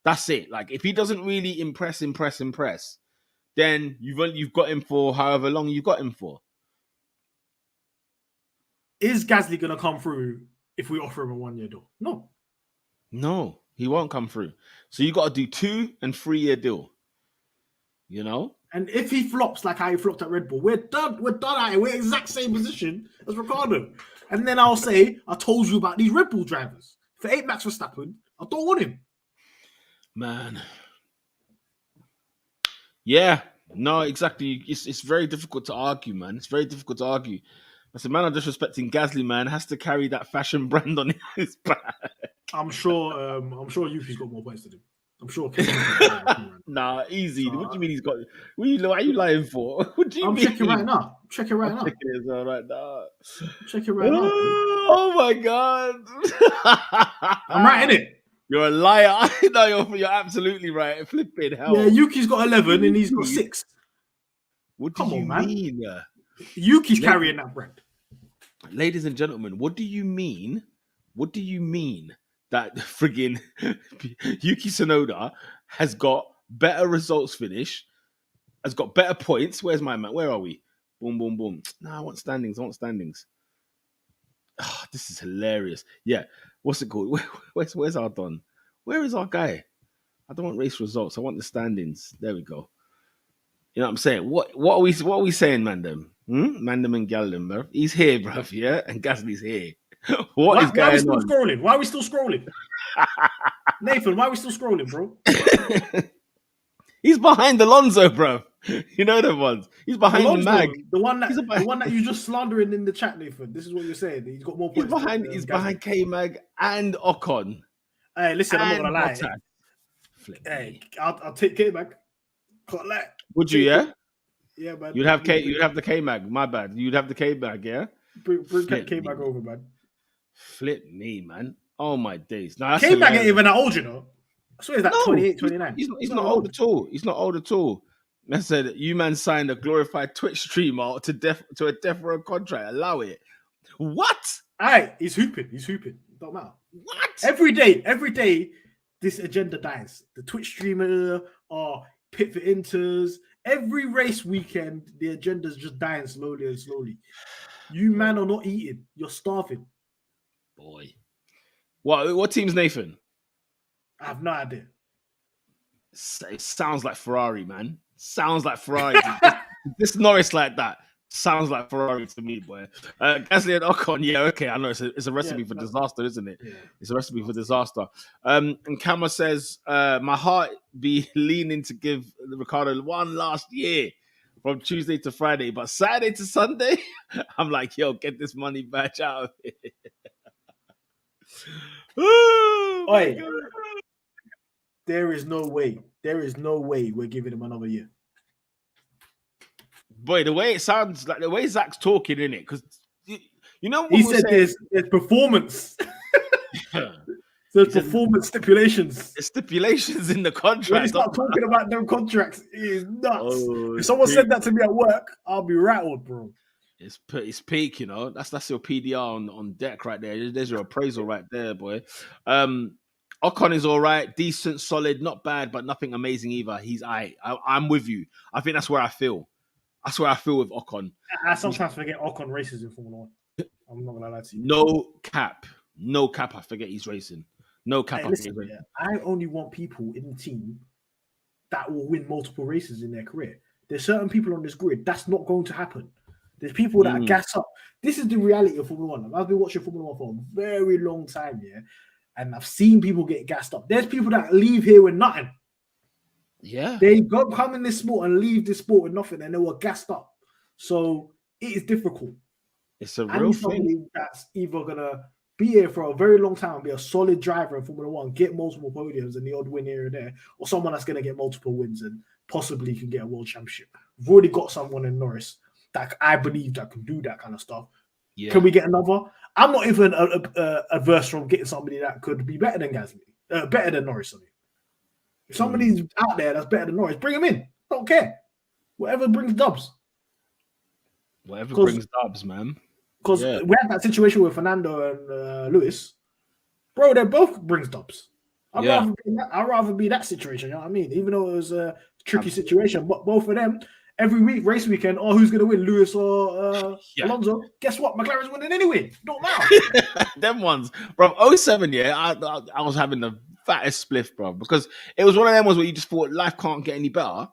That's it. Like, if he doesn't really impress, then you've got him for however long you've got him for. Is Gasly going to come through if we offer him a 1-year deal? No, he won't come through. So you got to do 2 and 3 year deal. You know? And if he flops like how he flopped at Red Bull, we're done. We're done at it. We're exact same position as Ricciardo. And then I'll say, I told you about these Red Bull drivers. If it ain't Max Verstappen, I don't want him. Man. Yeah. No, exactly. It's very difficult to argue, man. It's very difficult to argue. As a man of disrespecting Gasly, man, has to carry that fashion brand on his back. I'm sure Yuki's got more points than him. I'm sure. Nah, easy. What do you mean he's got? What are you lying for? What do you mean? I'm checking right now. Checking right now. Checking it as well right now. Checking right now. Oh my god! I'm right in it. You're a liar. No, you're absolutely right. Flipping hell. Yeah, Yuki's got 11 and he's got 6. What do you mean? Yuki's carrying that brand. Ladies and gentlemen, what do you mean? What do you mean that friggin' Yuki Tsunoda has got better results finish, has got better points? Where's my man? Where are we? Boom, boom, boom. No, I want standings. Oh, this is hilarious. Yeah. What's it called? Where's our Don? Where is our guy? I don't want race results. I want the standings. There we go. You know what I'm saying? What are we saying, Mandem? Mandem and Galdem, bro. He's here, bro. Yeah, and Gasly's here. Why are we still scrolling? Why are we still scrolling? Nathan, why are we still scrolling, bro? He's behind Alonso, bro. You know the ones. He's behind Alonso, the mag. The one that you're just slandering in the chat, Nathan. This is what you're saying. He's got more points. He's behind K-Mag and Ocon. Hey, listen, I'm not gonna lie. Hey, I'll take K-Mag. Can't lie. Would you? Yeah. Yeah, man. You'd have the K-Mag. My bad. You'd have the K-Mag. Yeah. Bring K-Mag over, man. Flip me, man. Oh my days. No, K-Mag ain't even that old, you know. I swear he's like 28, 29. He's not old at all. He's not old at all. Man said, you man signed a glorified Twitch streamer to a death row contract. Allow it. What? Aye, he's hooping. Don't matter. What? Every day, this agenda dies. The Twitch streamer or pit for inters. Every race weekend, the agenda's just dying slowly and slowly. You man are not eating. You're starving. Boy. What team's Nathan? I have no idea. It sounds like Ferrari, man. Sounds like Ferrari. This Norris like that. Sounds like Ferrari to me, boy. Gasly and Ocon, yeah, okay, I know it's a recipe for disaster, isn't it? Yeah. It's a recipe for disaster. And Kama says, my heart be leaning to give Ricciardo one last year from Tuesday to Friday, but Saturday to Sunday, I'm like, yo, get this money back out of here. Oi, there is no way we're giving him another year. Boy, the way it sounds, like the way Zach's talking, in it, because you know what he said, there's performance. There's performance stipulations. There's stipulations in the contract. When you start talking about them contracts, it is nuts. If someone said that to me at work, I'll be rattled, bro. It's peak, you know. That's your PDR on deck right there. There's your appraisal right there, boy. Ocon is all right, decent, solid, not bad, but nothing amazing either. He's I'm with you. I think that's where I feel. That's where I feel with Ocon. I sometimes forget Ocon races in Formula 1. I'm not gonna lie to you. No cap. I forget he's racing. No cap. Hey, listen, I only want people in the team that will win multiple races in their career. There's certain people on this grid that's not going to happen. There's people that gas up. This is the reality of Formula 1. I've been watching Formula 1 for a very long time, yeah. and I've seen people get gassed up. There's people that leave here with nothing. Yeah. They come in this sport and leave this sport with nothing, and they were gassed up. So it is difficult. It's a I real need somebody thing. that's either gonna be here for a very long time, be a solid driver in Formula One, get multiple podiums and the odd win here and there, or someone that's gonna get multiple wins and possibly can get a world championship. We've already got someone in Norris that I believe that can do that kind of stuff. Yeah. Can we get another? I'm not even adverse from getting somebody that could be better than Gasly, better than Norris. I mean. If somebody's out there that's better than Norris, bring him in. Don't care. Whatever brings dubs. Whatever brings dubs, man. Because we had that situation with Fernando and Lewis. Bro, they both brings dubs. I'd rather be that situation, you know what I mean? Even though it was a tricky situation, but both of them, every week, race weekend, who's going to win, Lewis or Alonso? Guess what? McLaren's winning anyway. Don't matter. Them ones. Bro, 07, I was having the fattest spliff, bro, because it was one of them ones where you just thought life can't get any better.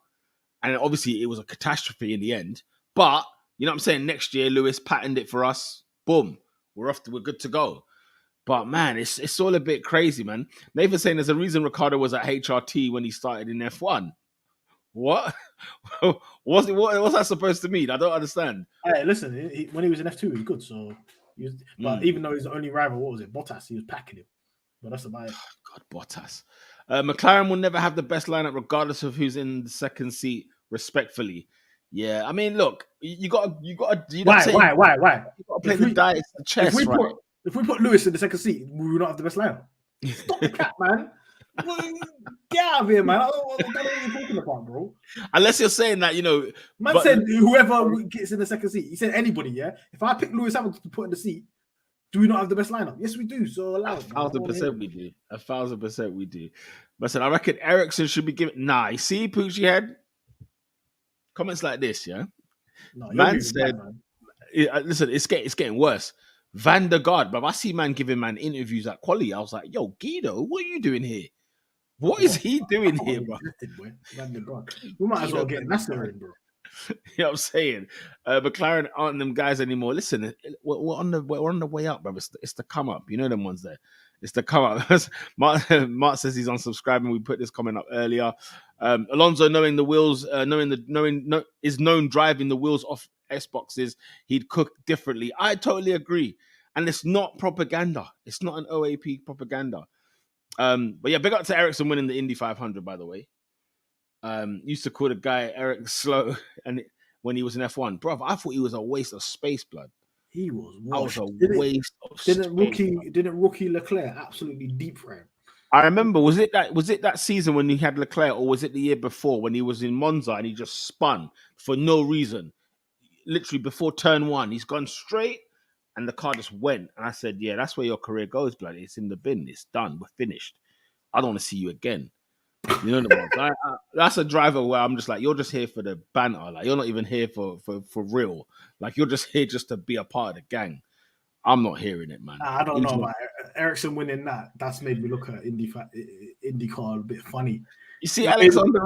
And obviously it was a catastrophe in the end. But, you know what I'm saying? Next year, Lewis patterned it for us. Boom. We're good to go. But man, it's all a bit crazy, man. Nathan's saying there's a reason Ricciardo was at HRT when he started in F1. What? What's that supposed to mean? I don't understand. Hey, listen, when he was in F2, he was good. So, but even though he's the only rival, what was it? Bottas, he was packing him. But that's about it. God, Bottas. McLaren will never have the best lineup, regardless of who's in the second seat. Respectfully, yeah. I mean, look, you got. Why? You got to play the dice, the chess, right? If we put Lewis in the second seat, we will not have the best lineup. Stop the cap, man. Get out of here, man. I don't know what you're talking about, bro. Unless you're saying that, Man said whoever gets in the second seat. He said anybody, yeah? If I pick Lewis Hamilton to put in the seat, do we not have the best lineup? Yes, we do. So allow it. 1,000% we do. 1,000% we do. But I said, I reckon Ericsson should be given. Nah, you see, Poochie Head? Comments like this, yeah? No, man said, listen, it's getting worse. Van der Gaard, but I see man giving man interviews at quality. I was like, yo, Guido, what are you doing here? What is he doing here, bro? Van der Gaard. We might as well get Nasser in, bro. You know what I'm saying? McLaren aren't them guys anymore. Listen, we're on the way up, bro. It's the come up. You know them ones there. It's the come up. Mark says he's unsubscribing. We put this comment up earlier. Alonso knowing the wheels, is known driving the wheels off Xboxes. He'd cook differently. I totally agree. And it's not propaganda. It's not an OAP propaganda. But yeah, big up to Ericsson winning the Indy 500, by the way. Used to call the guy Eric slow, and when he was in F1, bro, I thought he was a waste of space, blood. He was. I was a waste of space. Didn't rookie Leclerc absolutely deep frame? I remember. Was it that season when he had Leclerc, or was it the year before when he was in Monza and he just spun for no reason? Literally before turn one, he's gone straight, and the car just went. And I said, "Yeah, that's where your career goes, blood. It's in the bin. It's done. We're finished. I don't want to see you again." You know what I mean? That's a driver where I'm just like, you're just here for the banter. Like, you're not even here for real. Like, you're just here just to be a part of the gang. I'm not hearing it, man. I don't know about Ericsson winning that. That's made me look at IndyCar a bit funny. You see, Alexander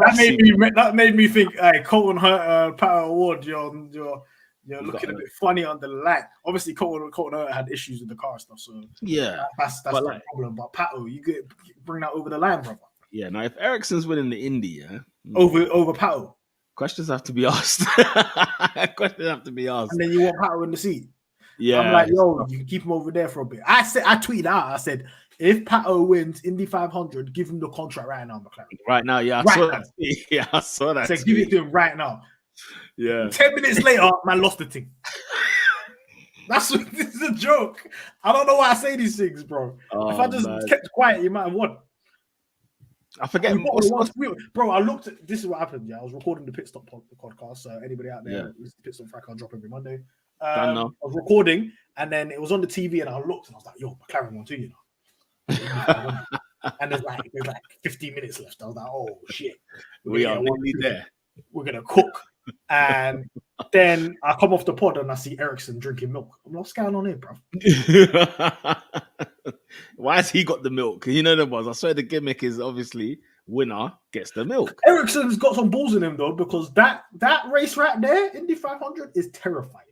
that made me think, hey, Colton Power Award, you're looking a bit funny on the line. Obviously, Colton had issues with the car stuff, so yeah, that's the problem. But Pato, you could bring that over the line, brother. Yeah, now if Ericsson's winning the Indy, yeah, over Pato, questions have to be asked. And then you want Pato in the seat. Yeah, I'm like, yo, you can keep him over there for a bit. I tweeted out, I said, if Pato wins Indy 500, give him the contract right now, McLaren. Right now, yeah, I saw that. Yeah, I saw that. So give it to him right now. Yeah. 10 minutes later, man lost the thing. This is a joke. I don't know why I say these things, bro. If I just kept quiet, you might have won. I forget. Bro, I looked at this is what happened. Yeah, I was recording the Pit Stop podcast. So anybody out there, listen to Pit Stop Frack, I'll drop every Monday. I was recording, and then it was on the TV, and I looked, and I was like, "Yo, McLaren won too, you know." And there's like 15 minutes left. I was like, "Oh shit, we are nearly there. We're gonna cook." And then I come off the pod and I see Ericsson drinking milk. I'm like, what's going on here, bro? Why has he got the milk? You know the ones. I swear the gimmick is obviously winner gets the milk. Ericsson's got some balls in him though, because that race right there, Indy 500, is terrifying.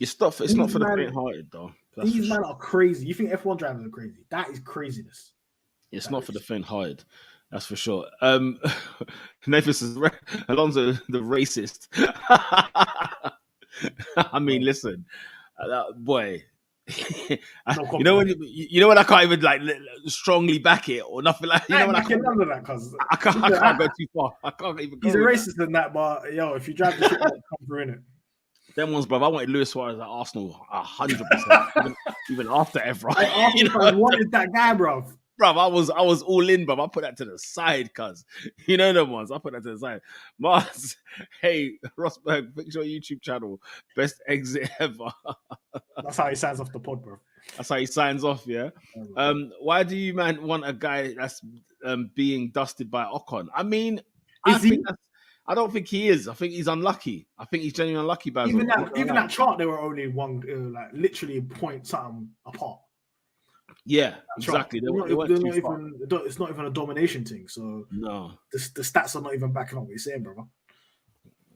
It's not for the faint-hearted though. These men are crazy. You think F1 drivers are crazy? That is craziness. It's That not for the is. faint-hearted, that's for sure. Nathan says Alonso the racist. I mean, No, listen, boy. no You know compliment. when you know when I can't even like strongly back it or nothing like I ain't when I backing can't none of that, cuz. I can't go too far. I can't even He's go a with that. racist in that, but yo, if you drive the shit out, come through in it. Them ones, bro. I wanted Luis Suarez at Arsenal 100%. Even after Evra, Hey, you Arsenal know, fans wanted that guy, bro. bro. I was all in, bro. I put that to the side, cuz you know them ones. I put that to the side. Mars, hey Rosberg, fix your YouTube channel. Best exit ever. That's how he signs off the pod, bro. That's how he signs off. Yeah. Oh, Why do you man want a guy that's being dusted by Ocon? I mean, I is think he? that's. I don't think he is. I think he's unlucky. I think he's genuinely unlucky, Basil. I'm not gonna Even lie. that chart, they were only one, like literally point something apart. Yeah, That chart. exactly. They weren't They're too not far. even. It's not even a domination thing. So No. the stats are not even backing up what you're saying, brother.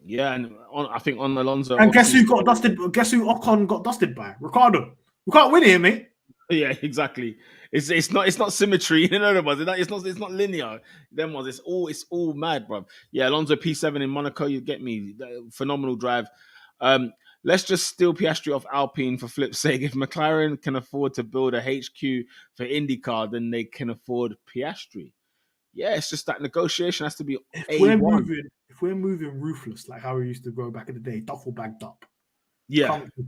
Yeah, and I think on Alonso, And guess obviously. who got dusted? Guess who Ocon got dusted by? Ricardo. We can't win here, mate. Yeah, exactly. It's not symmetry. You know them ones. It's not linear. Them ones. It's all mad, bro. Yeah, Alonso P7 in Monaco. You get me. Phenomenal drive. Um, let's just steal Piastri off Alpine for flip's sake. If McLaren can afford to build a HQ for IndyCar, then they can afford Piastri. Yeah, it's just that negotiation has to be A1. If we're moving ruthless like how we used to go back in the day, duffel bagged up, Yeah, come to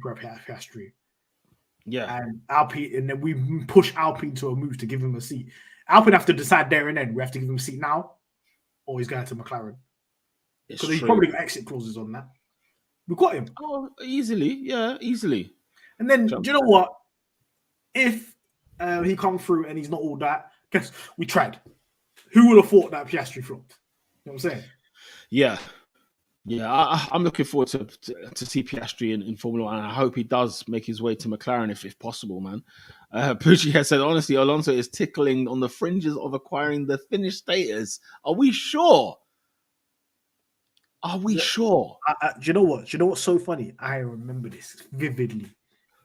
Piastri, yeah. and Alpine, and then we push Alpine to a move to give him a seat. Alpine have to decide there and then. We have to give him a seat now, or he's going to McLaren It's because he's true. probably got exit clauses on that. We got him, Oh, easily. Yeah, easily. and then Jump. do you know what? If he come through and he's not all that, guess we tried. Who would have thought that Piastri flopped? You know what I'm saying? Yeah. Yeah, I'm looking forward to see Piastri in Formula One, and I hope he does make his way to McLaren if possible, man. Pucci has said, honestly, Alonso is tickling on the fringes of acquiring the Finnish status. Are we sure? Are we sure? Do you know what? Do you know what's so funny? I remember this vividly.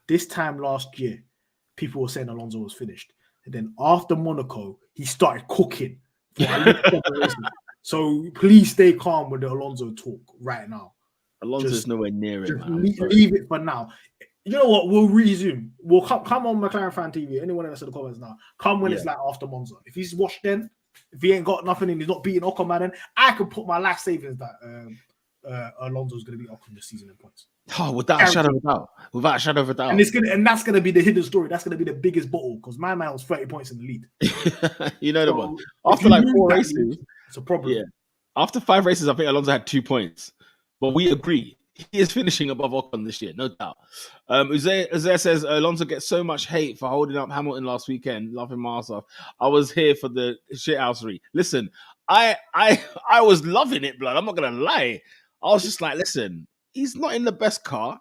This time last year, people were saying Alonso was finished. And then after Monaco, he started cooking for at least 7 races. So please stay calm with the Alonso talk right now. Alonso's nowhere near it, Just man. leave it for now. You know what? We'll resume. We'll come on McLaren Fan TV. Anyone else in the comments now? Come when it's like after Monza. If he's washed then, if he ain't got nothing and he's not beating Ocon, man, then I could put my life savings that Alonso's going to beat Ocon this season in points. Oh, without a shadow of a doubt. Without a shadow of a doubt. And that's gonna be the hidden story. That's gonna be the biggest bottle because my man was 30 points in the lead. You know the one. If After you like lose 4 that races, lead, it's a problem. yeah. After 5 races, I think Alonso had 2 points. But we agree. He is finishing above Ocon this year, no doubt. Uzair says Alonso gets so much hate for holding up Hamilton last weekend, laughing my ass off. I was here for the shithousery. Listen, I was loving it, blood. I'm not gonna lie. I was just like, listen, he's not in the best car.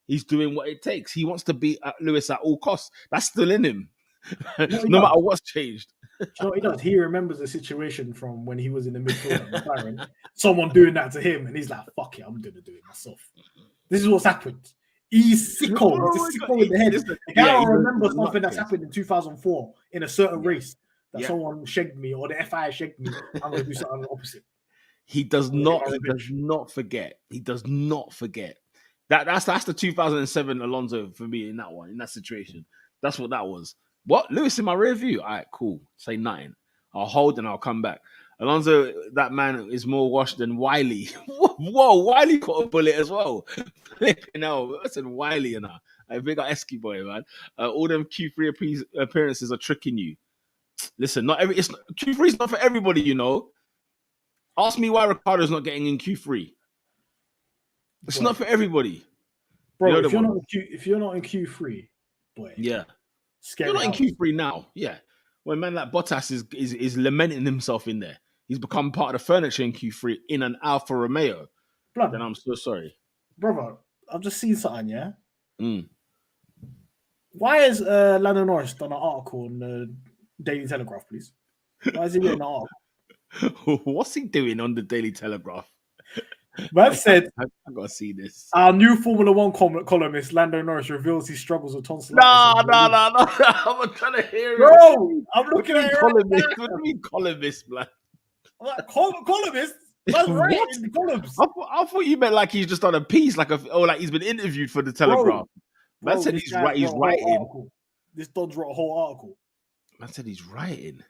He's doing what it takes. He wants to beat Lewis at all costs. That's still in him, no matter what's changed. You know what he does? He remembers the situation from when he was in the midfield at McLaren. Someone doing that to him, and he's like, "Fuck it, I'm gonna do it myself." This is what's happened. He's sicko. He's a sicko in the head. I remember something that's happened in 2004 in a certain race that someone shagged me or the FIA shagged me. I'm gonna do something opposite. He does not forget. He does not forget. That's the 2007 Alonso for me in that situation. That's what that was. What? Lewis in my rear view? All right, cool. Say nothing. I'll hold and I'll come back. Alonso, that man is more washed than Wiley. Whoa, Wiley caught a bullet as well. No, I said Wiley and I big got Esky boy, man. All them Q3 appearances are tricking you. Listen, Q3 is not for everybody, you know. Ask me why Ricardo's not getting in Q3. It's not for everybody, bro. If you're not in Q3, boy, yeah, scary. You're not in Q3 now, yeah. When man like Bottas is lamenting himself in there, he's become part of the furniture in Q3 in an Alfa Romeo. Blood. Then I'm so sorry, brother. I've just seen something, yeah. Mm. Why has Lando Norris done an article on the Daily Telegraph, please? Why is he written an article? What's he doing on the Daily Telegraph? Man said, I gotta see this. our new Formula One columnist, Lando Norris, reveals he struggles with tonsillitis. No. I'm not trying to hear it. Bro, I'm What do looking you at mean it right columnist? now. What do you mean columnist, man? I'm like, columnist? That's right What? in the columns. I thought you meant like he's just done a piece, or like he's been interviewed for the Telegraph. Man said This he's guy he's wrote a whole writing. article. This Don's wrote a whole article. Man said he's writing.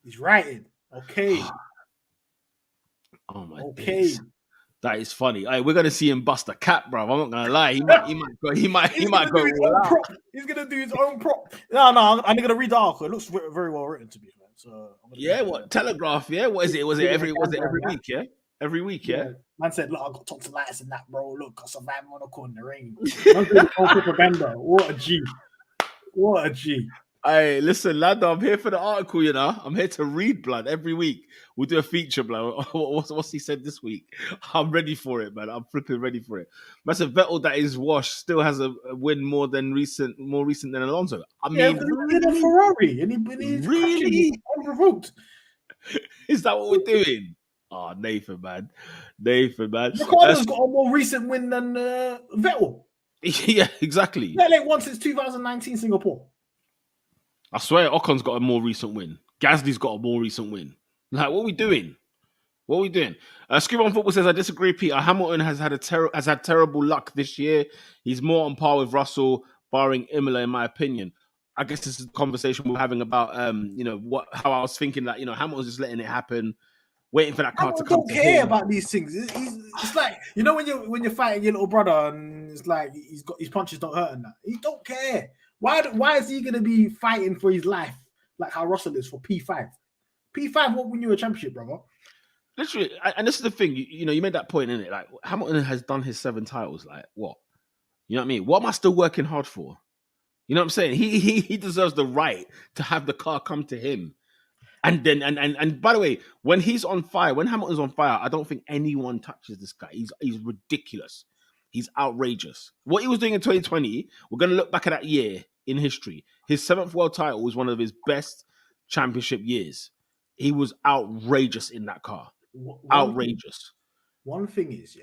He's writing. Okay. Oh my Okay. days. That is funny. Hey, we're gonna see him bust a cap, bro. I'm not gonna lie. He might go all out. Prop. He's gonna do his own prop. No, I'm gonna read the article. It looks very well written, to be fair. So yeah, what Telegraph? Yeah, what is it? Was it every week? Yeah, every week. Yeah. Man said, "Look, I got tonsillitis and that, bro. Look, I survived Monaco in the rain." Man said, propaganda. What a G. What a G. Hey, listen, lad, I'm here for the article, you know. I'm here to read, blood, every week. We'll do a feature, blood. What's he said this week? I'm ready for it, man. I'm flipping ready for it. That's a Vettel that is washed, still has a win more recent than Alonso. I mean, really? He did a Ferrari and he's really unprovoked. Is that what we're doing? Oh, Nathan, man. Ricardo's got a more recent win than Vettel. Yeah, exactly. Vettel ain't won since 2019 Singapore. I swear Ocon's got a more recent win. Gasly's got a more recent win. Like, what are we doing? Scrib on Football says, I disagree, Peter. Hamilton has had terrible luck this year. He's more on par with Russell, barring Imola, in my opinion. I guess this is the conversation we're having about, how I was thinking that, Hamilton's just letting it happen, waiting for that car to come. I don't care about these things. It's like, when you're fighting your little brother and it's like his punches don't hurt and that. He don't care. Why is he going to be fighting for his life like how Russell is for P5? P5 won't win you a championship, brother. Literally, and this is the thing. You made that point, innit? Like, Hamilton has done his 7 titles. Like, what? You know what I mean? What am I still working hard for? You know what I'm saying? He deserves the right to have the car come to him. And then and by the way, when he's on fire, when Hamilton's on fire, I don't think anyone touches this guy. He's ridiculous. He's outrageous. What he was doing in 2020, we're going to look back at that year in history. His 7th world title was one of his best championship years. He was outrageous in that car. Outrageous. One thing is,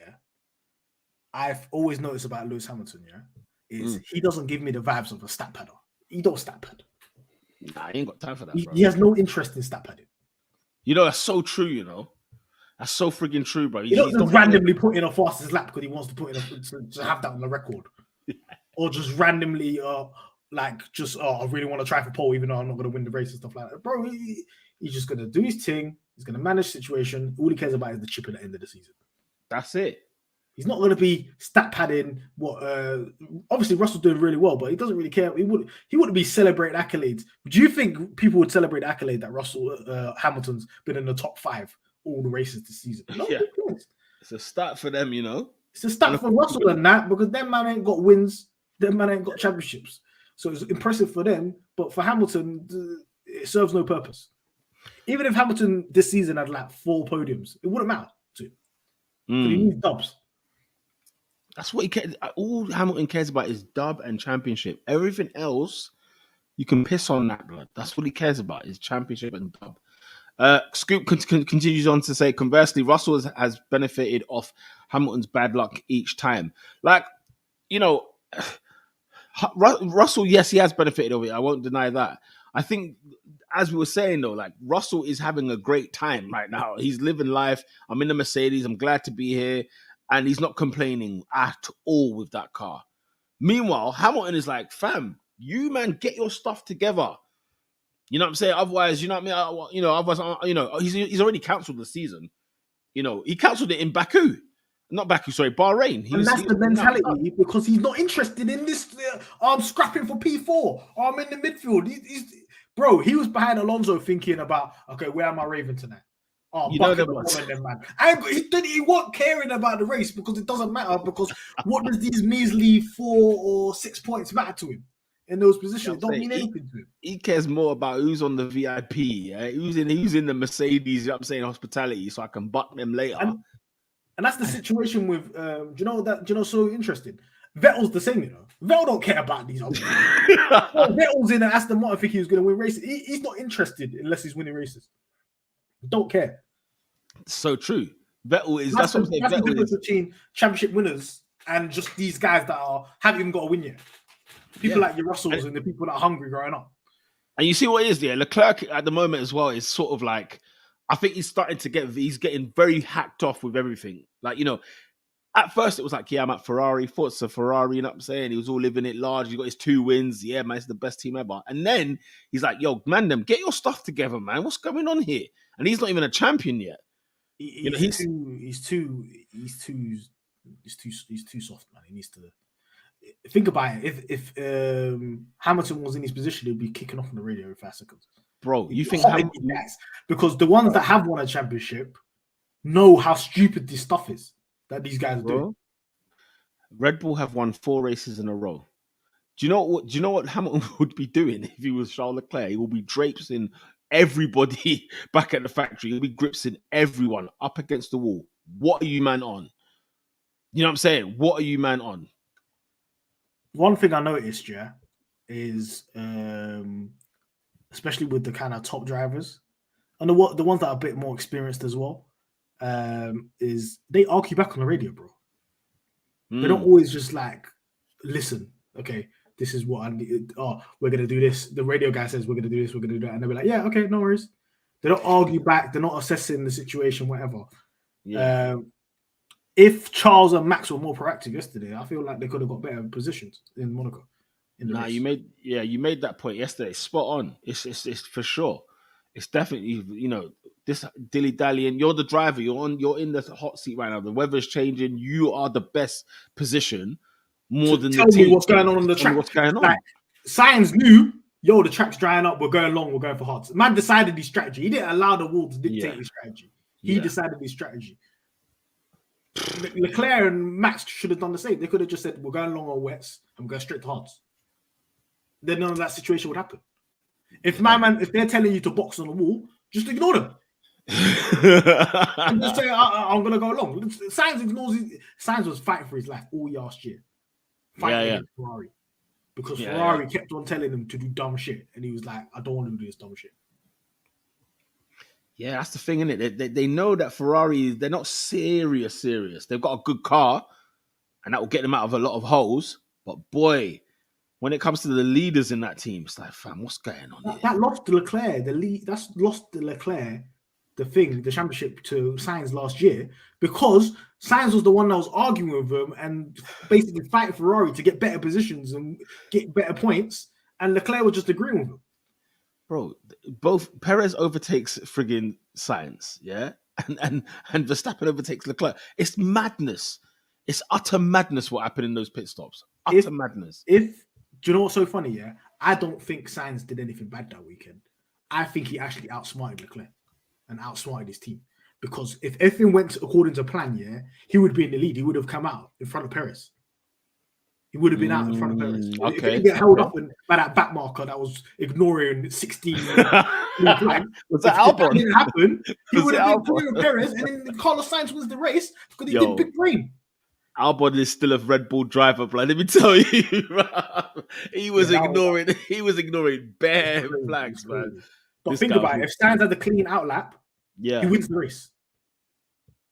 I've always noticed about Lewis Hamilton, is he doesn't give me the vibes of a stat padder. He don't stat pad. Nah, he ain't got time for that, bro. He has no interest in stat padding. That's so true, That's so friggin' true, bro. He doesn't randomly put in a fastest lap because he wants to put in to have that on the record. Or just randomly, I really want to try for pole even though I'm not going to win the race and stuff like that. Bro, he's just going to do his thing. He's going to manage the situation. All he cares about is the chip at the end of the season. That's it. He's not going to be stat padding. Obviously Russell's doing really well, but he doesn't really care. He wouldn't be celebrating accolades. Do you think people would celebrate accolade that Hamilton's been in the top 5 all the races this season? No, yeah. It's a stat for them, It's a stat for Russell and that because them man ain't got wins. Them man ain't got championships. So it's impressive for them, but for Hamilton, it serves no purpose. Even if Hamilton this season had like 4 podiums, it wouldn't matter to him. But he needs dubs. That's what he cares. All Hamilton cares about is dub and championship. Everything else, you can piss on that, blood. That's what he cares about is championship and dub. Scoop continues on to say, conversely, Russell has benefited off Hamilton's bad luck each time. Like, Russell, yes, he has benefited of it. I won't deny that. I think, as we were saying, though, like, Russell is having a great time right now. He's living life. I'm in the Mercedes. I'm glad to be here. And he's not complaining at all with that car. Meanwhile, Hamilton is like, fam, you, man, get your stuff together. You know what I'm saying? Otherwise, you know what I mean? Otherwise, he's already cancelled the season. He cancelled it in Baku. Not Baku, sorry, Bahrain. That's the mentality because he's not interested in this. I'm scrapping for P4. I'm in the midfield. He was behind Alonso thinking about, okay, where am I raving tonight? Oh, them, man. He wasn't caring about the race because it doesn't matter because what does these measly 4 or 6 points matter to him in those positions? It don't mean anything to him. He cares more about who's on the VIP, who's in the Mercedes, you know what I'm saying, hospitality, so I can butt them later. And that's the situation with so interesting. Vettel's the same, Vettel don't care about these other Vettel's in an Aston Martin thinking he was going to win races. He's not interested unless he's winning races. Don't care. So true. Vettel is That's that's what I'm the, saying. that's the Vettel difference is between championship winners and just these guys that haven't even got a win yet. People yeah. like your Russells and the people that are hungry growing up. And you see what it is, yeah. Leclerc at the moment as well is sort of like, I think he's starting to he's getting very hacked off with everything. Like, at first it was like, yeah, I'm at Ferrari, Forza Ferrari, you know what I'm saying? He was all living it large. He got his 2 wins. Yeah, man, it's the best team ever. And then he's like, yo, man, get your stuff together, man. What's going on here? And he's not even a champion yet. He's too soft, man. He needs to think about it. If Hamilton was in his position, he'd be kicking off on the radio in 5 seconds. Bro, you think because the ones that have won a championship know how stupid this stuff is that these guys are doing. Red Bull have won 4 races in a row. Do you know what Hamilton would be doing if he was Charles Leclerc? He will be drapesing everybody back at the factory. He'll be gripsing everyone up against the wall. What are you, man, on? You know what I'm saying? What are you, man, on? One thing I noticed, yeah, is especially with the kind of top drivers and the ones that are a bit more experienced as well, is they argue back on the radio, bro. They don't always just like listen. Okay, this is what I need. Oh, we're gonna do this. The radio guy says we're gonna do this. We're gonna do that, and they'll be like, yeah, okay, no worries. They don't argue back. They're not assessing the situation, whatever. Yeah. If Charles and Max were more proactive yesterday, I feel like they could have got better positions in Monaco. You made that point yesterday. Spot on. It's for sure. It's definitely, this dilly dallying. You're the driver. You're in the hot seat right now. The weather's changing. You are the best position more than tell the team. me what's going on the track. What's going on? Like, Sainz knew, the track's drying up. We're going long. We're going for hards. Man decided his strategy. He didn't allow the wall to dictate his strategy. He decided his strategy. Leclerc and Max should have done the same. They could have just said, we're going long on wets and we're going straight to hards. Then none of that situation would happen. If if they're telling you to box on the wall, just ignore them. And just say, I'm going to go along. Sainz ignores it. Sainz was fighting for his life all last year. Fighting against Ferrari. Because Ferrari kept on telling him to do dumb shit. And he was like, I don't want to do this dumb shit. Yeah, that's the thing, isn't it? They know that Ferrari, they're not serious. They've got a good car, and that will get them out of a lot of holes. But boy, when it comes to the leaders in that team, it's like, fam, what's going on here? That lost Leclerc, the championship to Sainz last year, because Sainz was the one that was arguing with them and basically fighting Ferrari to get better positions and get better points, and Leclerc was just agreeing with him. Bro, both Perez overtakes friggin' Sainz, yeah? And Verstappen overtakes Leclerc. It's madness. It's utter madness what happened in those pit stops. Madness. Do you know what's so funny, yeah? I don't think Sainz did anything bad that weekend. I think he actually outsmarted Leclerc and outsmarted his team. Because if everything went according to plan, yeah, he would be in the lead. He would have come out in front of Perez. He would have been out in front of Perez. If he didn't get held up by that back marker that was ignoring 16 flags. Was that Albon? If that didn't happen, he would have been clear of Perez, and then Carlos Sainz wins the race because he did big brain. Albon is still a Red Bull driver, but let me tell you, he was ignoring bare flags, man. But think about it: if Sainz had a clean outlap, he wins the race.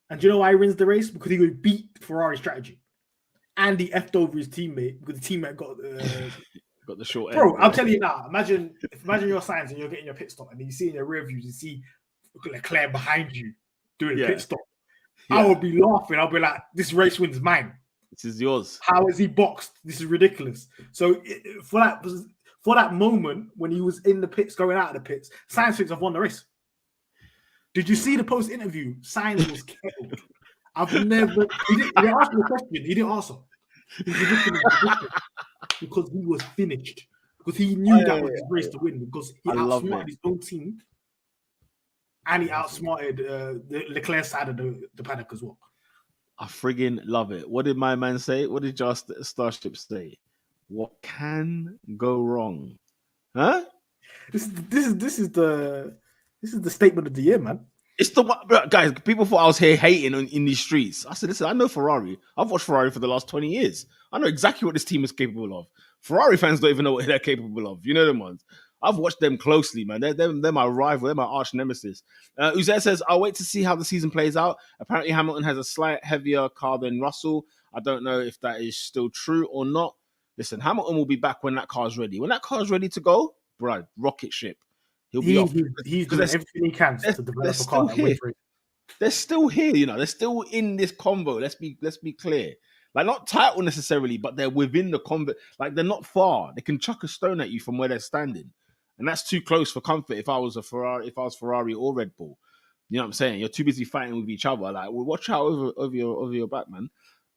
And do you know why he wins the race? Because he would beat Ferrari's strategy. And he effed over his teammate because the teammate got the short end. Bro, I'll tell you now. Imagine your Sainz and you're getting your pit stop and you see in your rear views, you see Leclerc behind you doing a pit stop. Yeah. I would be laughing. I'll be like, this race win's mine. This is yours. How is he boxed? This is ridiculous. So for that moment when he was in the pits, going out of the pits, Sainz thinks I've won the race. Did you see the post interview? Sainz was killed. I've never. They asked him a question. He didn't answer. He was looking at the because he was finished. Because he knew that was his race to win. Because he outsmarted his own team, and he outsmarted the Leclerc side of the paddock as well. I friggin' love it. What did my man say? What did Just Starship say? What can go wrong? Huh? This is the statement of the year, man. It's the one, guys. People thought I was here hating in these streets. I said, listen, I know Ferrari. I've watched Ferrari for the last 20 years. I know exactly what this team is capable of. Ferrari fans don't even know what they're capable of. You know them ones. I've watched them closely, man. They're my rival. They're my arch nemesis. Uzair says, I'll wait to see how the season plays out. Apparently, Hamilton has a slight heavier car than Russell. I don't know if that is still true or not. Listen, Hamilton will be back when that car's ready. When that car's ready to go, bro, rocket ship. He'll be off. He's doing everything he can to develop a car that wins race. They're still here, you know. They're still in this convo. Let's be clear. Like, not title necessarily, but they're within the convo. Like, they're not far. They can chuck a stone at you from where they're standing, and that's too close for comfort. If I was Ferrari or Red Bull, you know what I'm saying? You're too busy fighting with each other. Like, well, watch out over your back, man.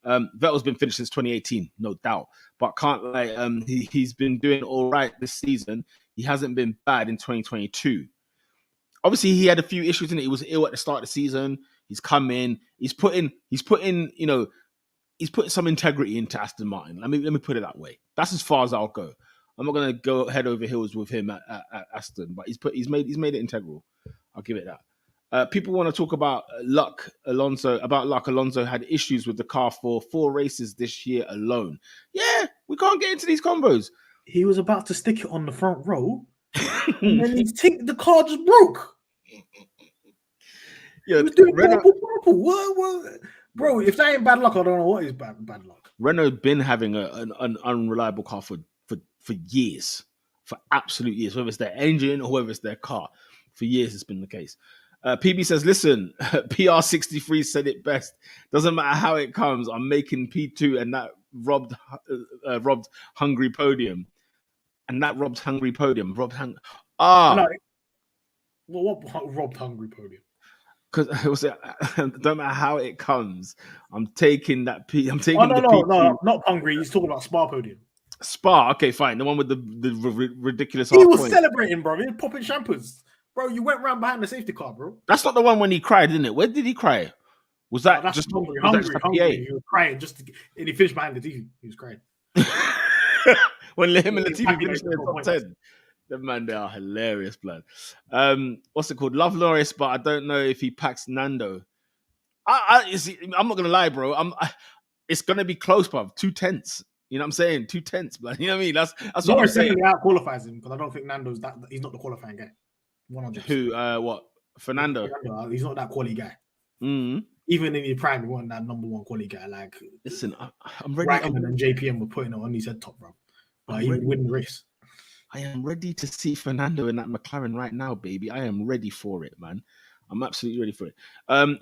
Vettel's been finished since 2018, no doubt, but can't like he's been doing all right this season. He hasn't been bad in 2022. Obviously, he had a few issues in it. He was ill at the start of the season. He's come in. He's putting some integrity into Aston Martin. Let me put it that way. That's as far as I'll go. I'm not gonna go head over heels with him at Aston, but he's made it integral. I'll give it that. People want to talk about luck. Alonso had issues with the car for 4 races this year alone. Yeah, we can't get into these combos. He was about to stick it on the front row, and then the car just broke. Yeah, purple. What? Bro, if that ain't bad luck, I don't know what is bad luck. Renault been having an unreliable car for years, for absolute years, whether it's their engine or whether it's their car. For years, it's been the case. PB says, listen, PR63 said it best. Doesn't matter how it comes. I'm making P2 and that robbed Hungary podium. What robbed Hungary podium? Because it was don't matter how it comes. I'm taking that P. I'm taking. No, not Hungary. He's talking about Spa podium. Spa, okay, fine. The one with the ridiculous. He was celebrating, bro. He was popping shampoos, bro. You went round behind the safety car, bro. That's not the one when he cried, isn't it? Where did he cry? Was that just Hungary? He was crying and he finished behind the TV. He was crying. When him and the TV finished in the top 10. The man, they are hilarious, blood. What's it called? Love Norris, but I don't know if he packs Nando. I'm not gonna lie, bro. It's gonna be close, bruv. 2/10. You know what I'm saying? 2/10, blood. You know what I mean? That's what Norris I'm saying. definitely out qualifies him because I don't think Nando's that. He's not the qualifying guy. 100%. Who? What? Fernando? He's not that quality guy. Mm-hmm. Even in the prime, he wasn't that number 1 quality guy. Like, listen, I'm ready. Rackman and JPM were putting it on his head top, bro. But he would win the race. I am ready to see Fernando in that McLaren right now, baby. I am ready for it, man. I'm absolutely ready for it.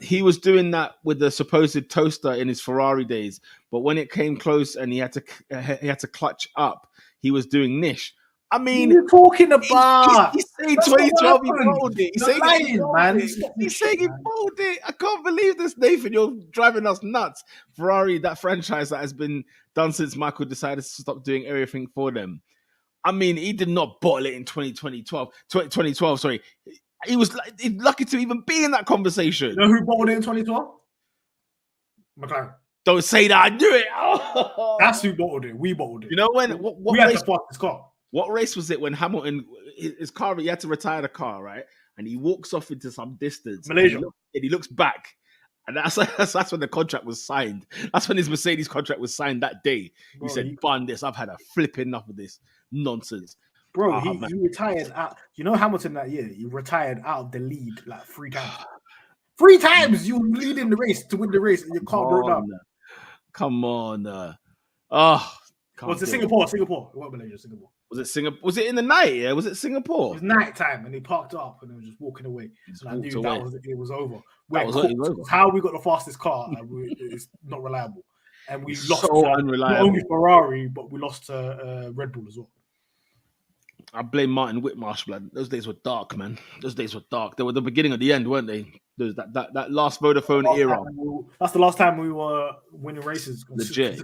He was doing that with the supposed toaster in his Ferrari days, but when it came close and he had to clutch up, he was doing niche. I mean, what are you talking about? He's saying 2012 he bowled it. He's saying he bowled it. I can't believe this, Nathan. You're driving us nuts. Ferrari, that franchise that has been done since Michael decided to stop doing everything for them. I mean, he did not bottle it in 2012, sorry. He was lucky to even be in that conversation. You know who bottled it in 2012? McLaren. Don't say that. I knew it. Oh. That's who bottled it. We bottled it. You know when? What we had the fastest car. What race was it when Hamilton, his car, he had to retire the car, right? And he walks off into some distance. Malaysia. And he looks back. And that's when the contract was signed. That's when his Mercedes contract was signed that day. Bro, he said, "Bun this. I've had a flipping enough of this nonsense." Bro, he retired out. You know Hamilton that year? He retired out of the lead like 3 times. 3 times you were leading the race to win the race and your car broke down. Come on. Was it Singapore? Singapore. It wasn't Malaysia, Singapore. Was it Singapore? Was it in the night? Yeah, was it Singapore? It was night time, and he parked up and he was just walking away. And I knew it was over. How we got the fastest car, and it's not reliable, and we lost unreliable. Not only Ferrari, but we lost to Red Bull as well. I blame Martin Whitmarsh, blood. Those days were dark, man. Those days were dark. They were the beginning of the end, weren't they? There's that last Vodafone era. That's the last time we were winning races. Legit.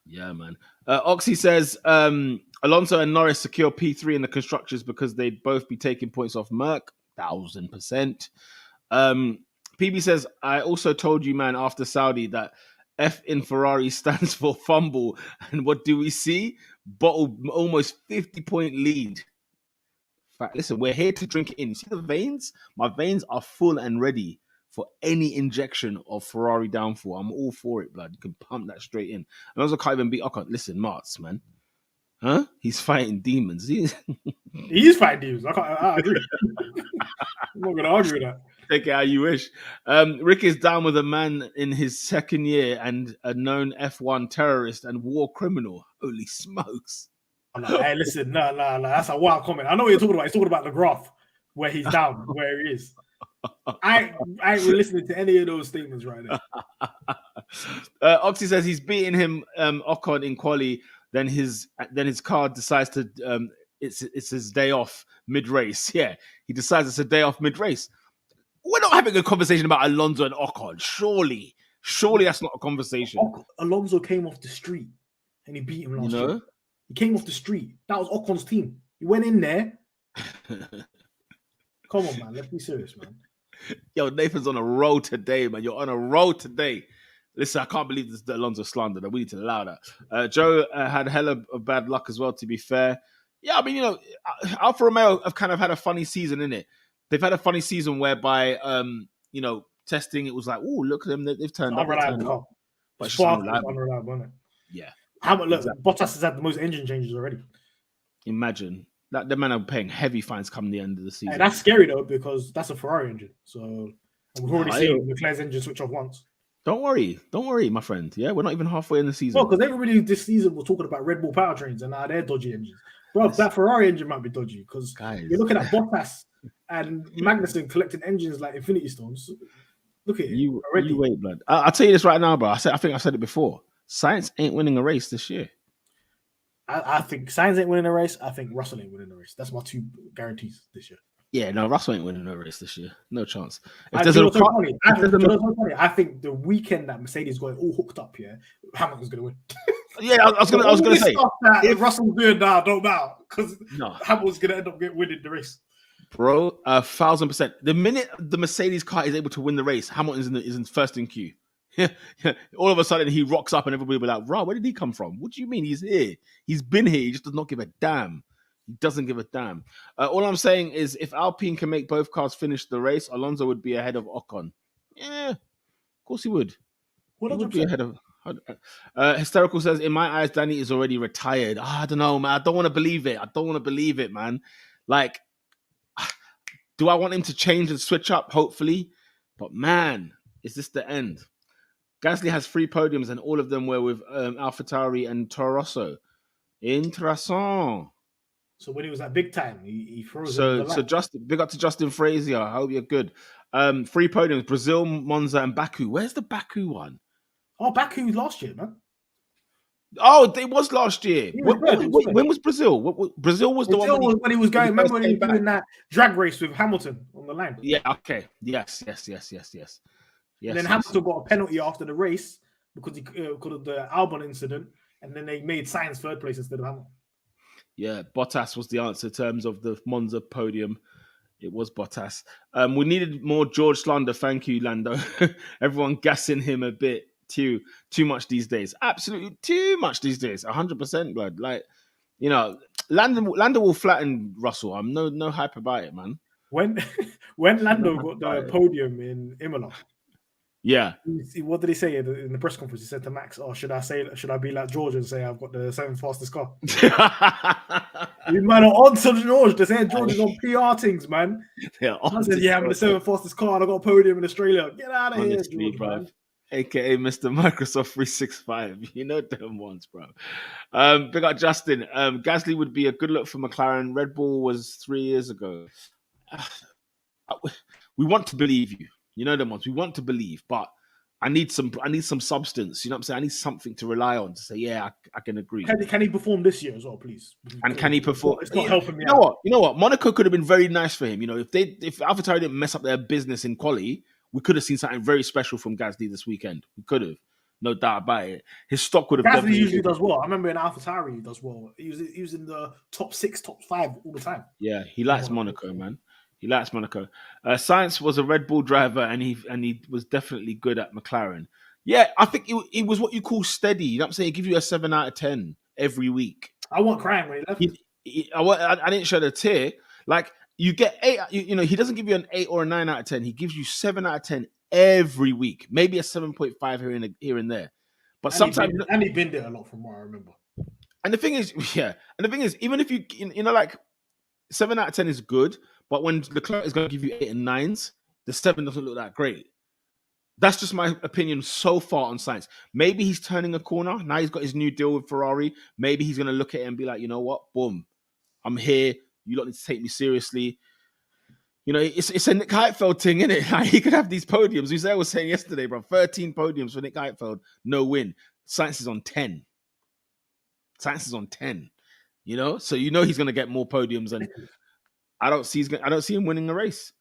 Yeah, man. Oxy says Alonso and Norris secure P3 in the constructors because they'd both be taking points off Merck. 1000%. PB says, I also told you, man, after Saudi that F in Ferrari stands for fumble. And what do we see? Bottle almost 50-point lead. Fact, listen, we're here to drink it in. You see the veins? My veins are full and ready for any injection of Ferrari downfall. I'm all for it, blood. You can pump that straight in. And also can't even beat Ocon. Listen, Marts, man. Huh? He's fighting demons. He is fighting demons. I agree. I'm not going to argue with that. Take it how you wish. Rick is down with a man in his second year and a known F1 terrorist and war criminal. Holy smokes. I'm like, hey, listen, no. That's a wild comment. I know what you're talking about. He's talking about the graph where he's down, where he is. I ain't listening to any of those statements right now. Oxy says he's beating him Ocon in quali. Then his car decides to it's his day off mid race. Yeah, he decides it's a day off mid race. We're not having a conversation about Alonso and Ocon. Surely that's not a conversation. Alonso came off the street and he beat him last year. He came off the street. That was Ocon's team. He went in there. Come on, man. Let's be serious, man. Yo, Nathan's on a roll today, man. You're on a roll today. Listen, I can't believe this is the Alonso slander. We need to allow that. Joe had hella of bad luck as well, to be fair. Yeah, I mean, Alfa Romeo have kind of had a funny season, innit? They've had a funny season whereby, testing, it was like, oh, look at them. They've turned up. But it's unreliable, isn't it? Yeah. Exactly. Bottas has had the most engine changes already. Imagine. That the man are paying heavy fines come the end of the season. Hey, that's scary, though, because that's a Ferrari engine. So we've already seen Leclerc's engine switch off once. Don't worry, my friend. Yeah, we're not even halfway in the season. No, because everybody this season was talking about Red Bull powertrains and now they're dodgy engines. Bro, that Ferrari engine might be dodgy because you're looking at Bottas and Magnussen collecting engines like Infinity Stones. Look at you wait, blood. I'll tell you this right now, bro. I think I've said it before. Sainz ain't winning a race this year. I think Sainz ain't winning a race. I think Russell ain't winning a race. That's my two guarantees this year. Yeah, no, Russell ain't winning a race this year. No chance. I think the weekend that Mercedes got it all hooked up, Hamilton's going to win. Yeah, I was gonna say if Russell's doing that, don't matter because Hamilton's going to end up winning the race. Bro, 1,000%. The minute the Mercedes car is able to win the race, Hamilton is in first in queue. Yeah. All of a sudden he rocks up and everybody will be like, "Bro, where did he come from? What do you mean he's here? He's been here. He just does not give a damn. He doesn't give a damn." All I'm saying is, if Alpine can make both cars finish the race, Alonso would be ahead of Ocon. Yeah, of course he would. He would be ahead of. Hysterical says, "In my eyes, Danny is already retired." I don't know, man. I don't want to believe it, man. Like, do I want him to change and switch up? Hopefully, but man, is this the end? Gasly has 3 podiums, and all of them were with AlphaTauri and Toro Rosso. Interessant. So when he was at big time, he froze. So Justin, big up to Justin Frazier. I hope you're good. 3 podiums: Brazil, Monza, and Baku. Where's the Baku one? Oh, Baku last year, man. Oh, it was last year. When was Brazil? Brazil was the one when he was going. Remember when he was doing that drag race with Hamilton on the line? Yeah. Okay. Yes. And then Hamilton got a penalty after the race because of the Albon incident, and then they made Sainz third place instead of Hamilton. Yeah, Bottas was the answer in terms of the Monza podium. It was Bottas. We needed more George slander. Thank you, Lando. Everyone gassing him a bit too much these days. Absolutely too much these days. 100% blood. Like, Lando will flatten Russell. I'm no hype about it, man. When Lando got the podium in Imola. Yeah. What did he say in the press conference? He said to Max, "Oh, should I be like George and say I've got the 7th fastest car?" You man are on to George. They say George is on PR things, man. I said, "Yeah, I'm the 7th fastest car and I got a podium in Australia. Get out of here, George, bro." Man. AKA Mr. Microsoft 365. You know them ones, bro. Big up Justin. Gasly would be a good look for McLaren. Red Bull was 3 years ago. We want to believe you. You know them ones. We want to believe, but I need some substance. You know what I'm saying? I need something to rely on to say, yeah, I can agree. Can he perform this year as well, please? And can he perform? It's not helping me. You know what? Monaco could have been very nice for him. If AlphaTauri didn't mess up their business in quali, we could have seen something very special from Gasly this weekend. We could have, no doubt about it. His stock would have. Gasly usually does well. I remember in AlphaTauri he does well. He was in the top 6, top 5 all the time. Yeah, he likes Monaco, man. He likes Monaco. Sainz was a Red Bull driver, and he was definitely good at McLaren. Yeah, I think he was what you call steady. You know what I'm saying? He gives you a 7 out of 10 every week. I want crying when he left. I didn't shed a tear. Like, you get 8. He doesn't give you an 8 or a 9 out of 10. He gives you 7 out of 10 every week. Maybe a 7.5 here and there. But sometimes he binned it a lot from what I remember. And the thing is, even if like 7 out of 10 is good, but when Leclerc is going to give you 8 and 9s, the 7 doesn't look that great. That's just my opinion so far on Sainz. Maybe he's turning a corner. Now he's got his new deal with Ferrari. Maybe he's going to look at it and be like, you know what? Boom. I'm here. You don't need to take me seriously. It's a Nick Heidfeld thing, isn't it? Like, he could have these podiums. Uzair was saying yesterday, bro, 13 podiums for Nick Heidfeld, no win. Sainz is on 10. So he's going to get more podiums, and I don't see him winning the race.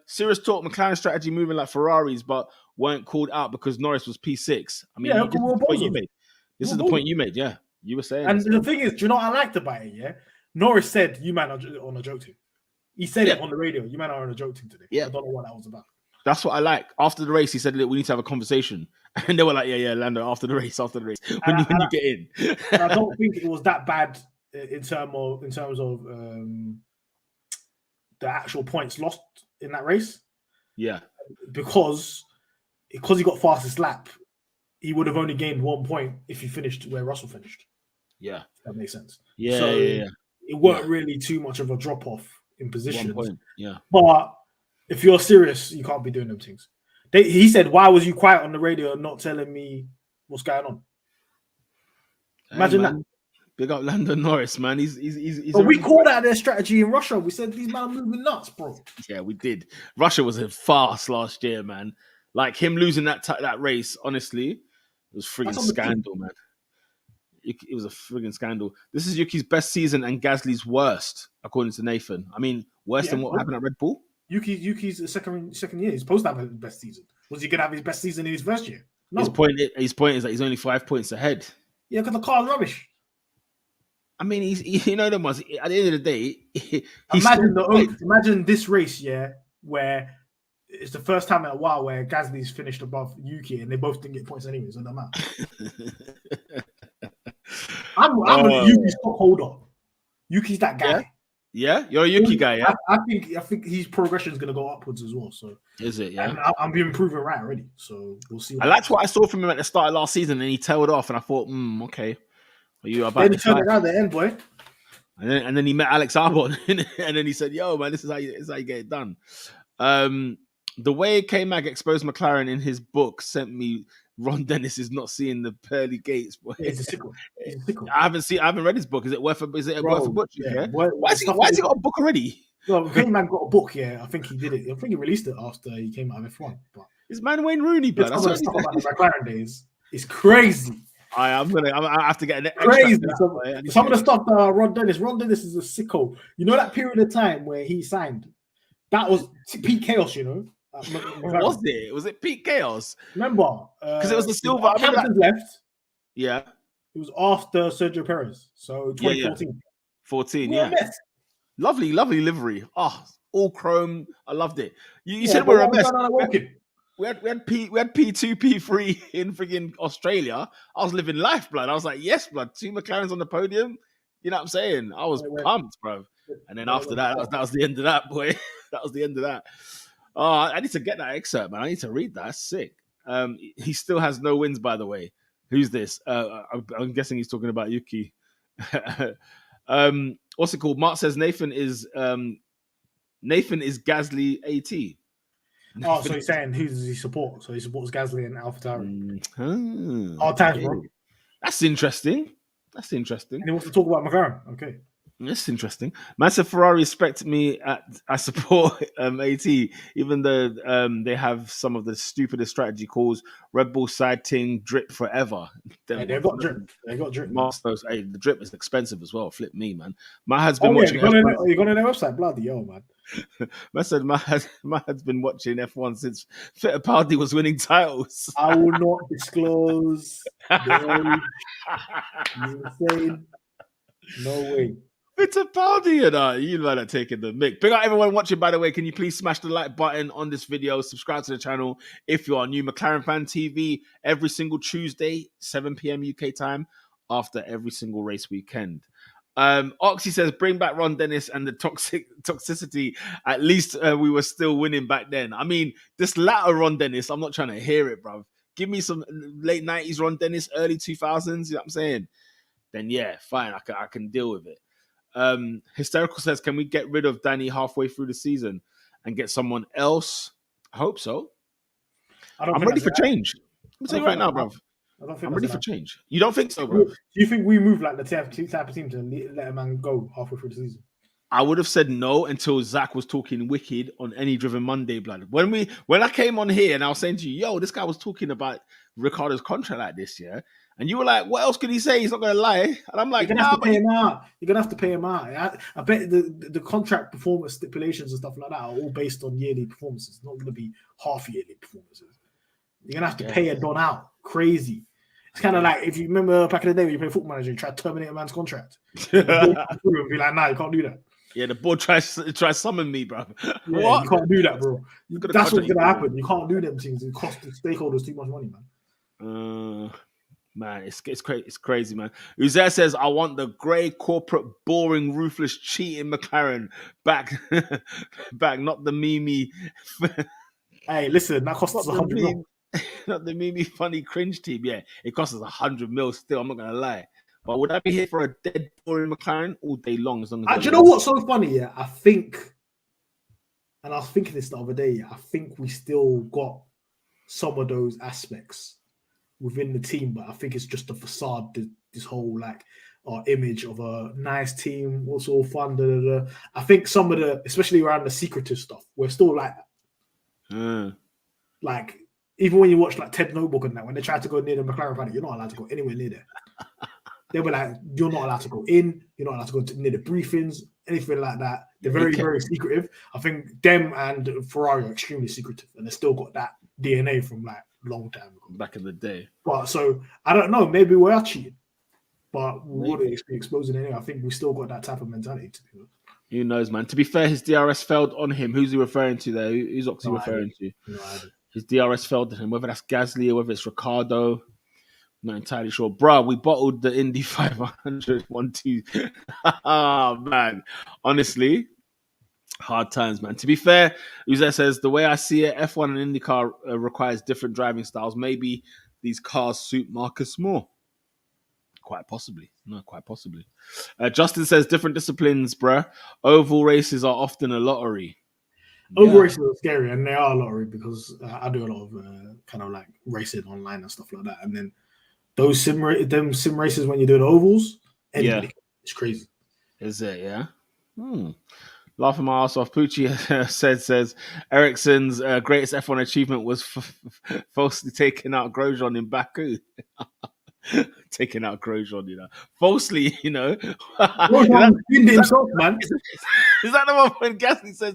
Serious talk. McLaren strategy moving like Ferraris, but weren't called out because Norris was P6. I mean, this is the point you made. This is the point you made. Yeah, you were saying. And the thing is, do you know what I liked about it? Yeah, Norris said, "You man are on a joke team." He said it on the radio. You man are on a joke team today. Yeah, I don't know what that was about. That's what I like. After the race, he said, "Look, we need to have a conversation," and they were like, "Yeah, Lando." After the race, when you get in, I don't think it was that bad in terms of the actual points lost in that race. Yeah, because he got fastest lap, he would have only gained 1 point if he finished where Russell finished. Yeah, if that makes sense. Yeah, so it weren't really too much of a drop off in positions. 1 point. Yeah, but if you're serious, you can't be doing them things. He said, "Why was you quiet on the radio and not telling me what's going on?" Imagine that. Big up Lando Norris, man. He's but we called out their strategy in Russia. We said these men are moving nuts, bro. Yeah, we did. Russia was a farce last year, man. Like, him losing that race, honestly, it was friggin' scandal, man. It was a friggin' scandal. This is Yuki's best season and Gasly's worst, according to Nathan. I mean, worse than what happened at Red Bull? Yuki's the second year. He's supposed to have his best season. Was he going to have his best season in his first year? No. His point is that he's only 5 points ahead. Yeah, because the car's rubbish. I mean, at the end of the day, imagine this race, where it's the first time in a while where Gasly's finished above Yuki and they both didn't get points anyways on the map. I'm a Yuki stockholder. Yuki's that guy. Yeah, you're a Yuki guy. Yeah, I think his progression is going to go upwards as well. So is it? Yeah, I'm being proven right already. So we'll see. I liked what I saw from him at the start of last season, and he tailed off, and I thought, okay. Then he turned around the end, boy. And then he met Alex Albon, and then he said, "Yo, man, this is how you get it done." The way K-Mag exposed McLaren in his book sent me. Ron Dennis is not seeing the pearly gates, boy. Yeah, it's a sickle. I haven't read his book. Is it worth a butcher? Yeah. Why has he got a book already? No, K-Man got a book. Yeah, I think he did it. I think he released it after he came out of F1. But it's man Wayne Rooney, blood. Some of the stuff about the McLaren days is crazy. I have to get an crazy. Some of the stuff that Ron Dennis is a sicko. You know that period of time where he signed? That was peak chaos, you know. Was it? Was it peak chaos? Remember? Because it was the silver. Hampton left. Yeah. It was after Sergio Perez. So 2014. Yeah. 14, yeah. Lovely livery. Oh, all chrome. I loved it. You said we're a mess. We had P2, P3 in friggin' Australia. I was living life, blood. I was like, yes, blood. 2 McLarens on the podium. You know what I'm saying? I was pumped, bro. And then after that was the end of that, boy. That was the end of that. Oh, I need to get that excerpt, man. I need to read that. That's sick. He still has no wins, by the way. Who's this? I'm guessing he's talking about Yuki. What's it called? Mark says Nathan is Gasly AT. Oh, so he's saying who does he support? So he supports Gasly and AlphaTauri. Hard times, bro. That's interesting. And he wants to talk about McLaren. Okay. That's interesting. Man said Ferrari respect me. I support AT, even though they have some of the stupidest strategy calls. Red Bull side ting drip forever. They've got drip. Masters. Hey, the drip is expensive as well. Flip me, man. Mahad's been watching. You got on their website, bloody hell, man. Man said Mahad's been watching F1 since Fittipaldi was winning titles. I will not disclose. You're insane. No way. It's a party, you might have taken the mic. Big up everyone watching, by the way. Can you please smash the like button on this video? Subscribe to the channel if you are new. McLaren Fan TV every single Tuesday, 7 p.m. UK time, after every single race weekend. Oxy says, bring back Ron Dennis and the toxicity. At least we were still winning back then. I mean, this latter Ron Dennis, I'm not trying to hear it, bro. Give me some late 90s Ron Dennis, early 2000s. You know what I'm saying? then yeah, fine, I can deal with it. Hysterical says, can we get rid of Danny halfway through the season and get someone else? I hope so. I don't I'm think ready that's for gonna happen. change. Let me I tell don't you think right that's now, gonna bruv. happen. I don't think I'm that's ready gonna for happen. change. You don't think so, Do bruv? you think we move like the type of team to let a man go halfway through the season? I would have said no until Zach was talking wicked on Any Driven Monday, blood. When I came on here and I was saying to you, yo, this guy was talking about Ricardo's contract like this, yeah, and you were like, what else could he say? He's not gonna lie, and I'm like, You're gonna have nah, to but pay him out. You're gonna have to pay him out. I bet the contract performance stipulations and stuff like that are all based on yearly performances. It's not gonna be half yearly performances. You're gonna have to pay a don out. Crazy. It's kind of like if you remember back in the day when you played Football Manager, you tried to terminate a man's contract. The board come through and be like, nah, you can't do that. Yeah, the board tries summon me, bro. Yeah, What? you can't do that, bro. Look at the That's what's contract gonna you happen. You can't do them things. It costs the stakeholders too much money, man. Man, it's crazy, man. Uzair says, I want the grey, corporate, boring, ruthless, cheating McLaren back, back, not the Mimi, Hey, listen, that costs us not the 100 Mimi, mil. not the Mimi funny cringe team. Yeah, it costs us 100 mil still. I'm not gonna lie, but would I be here for a dead, boring McLaren all day long as Do they're you know what's so funny? Yeah, I think, and I was thinking this the other day. I think we still got some of those aspects within the team, but I think it's just the facade. This whole like our image of a nice team, what's all fun. Da, da, da. I think some of the, especially around the secretive stuff, we're still like that. Like even when you watch like Ted Notebook and that, when they try to go near the McLaren paddock, you're not allowed to go anywhere near there. They were like, you're not allowed to go in, you're not allowed to go near the briefings, anything like that. They're very, very secretive. I think them and Ferrari are extremely secretive, and they still got that DNA from like long time ago. Back in the day. But so I don't know, maybe we are cheating, but we wouldn't be exposing it anyway. I think we still got that type of mentality to be honest. Who knows, man? To be fair, his DRS failed on him. Who's he referring to there? Who's Oxy referring to? No, his DRS failed on him, whether that's Gasly or whether it's Ricardo. Not entirely sure. Bruh, we bottled the Indy 500 1-2. Oh, man. Honestly, hard times, man. To be fair, Uze says, the way I see it, F1 and IndyCar requires different driving styles. Maybe these cars suit Marcus more. Quite possibly. No, quite possibly. Justin says, different disciplines, bruh. Oval races are often a lottery. Oval races are scary, and they are a lottery because I do a lot of kind of like racing online and stuff like that. And then those sim races when you're doing ovals, anybody, it's crazy. Is it? Yeah. Laughing my ass off. Pucci says Ericsson's greatest F1 achievement was falsely taking out Grosjean in Baku. Taking out Grosjean, you know, falsely, you know. Grosjean himself, man. Is that the one when Gasly says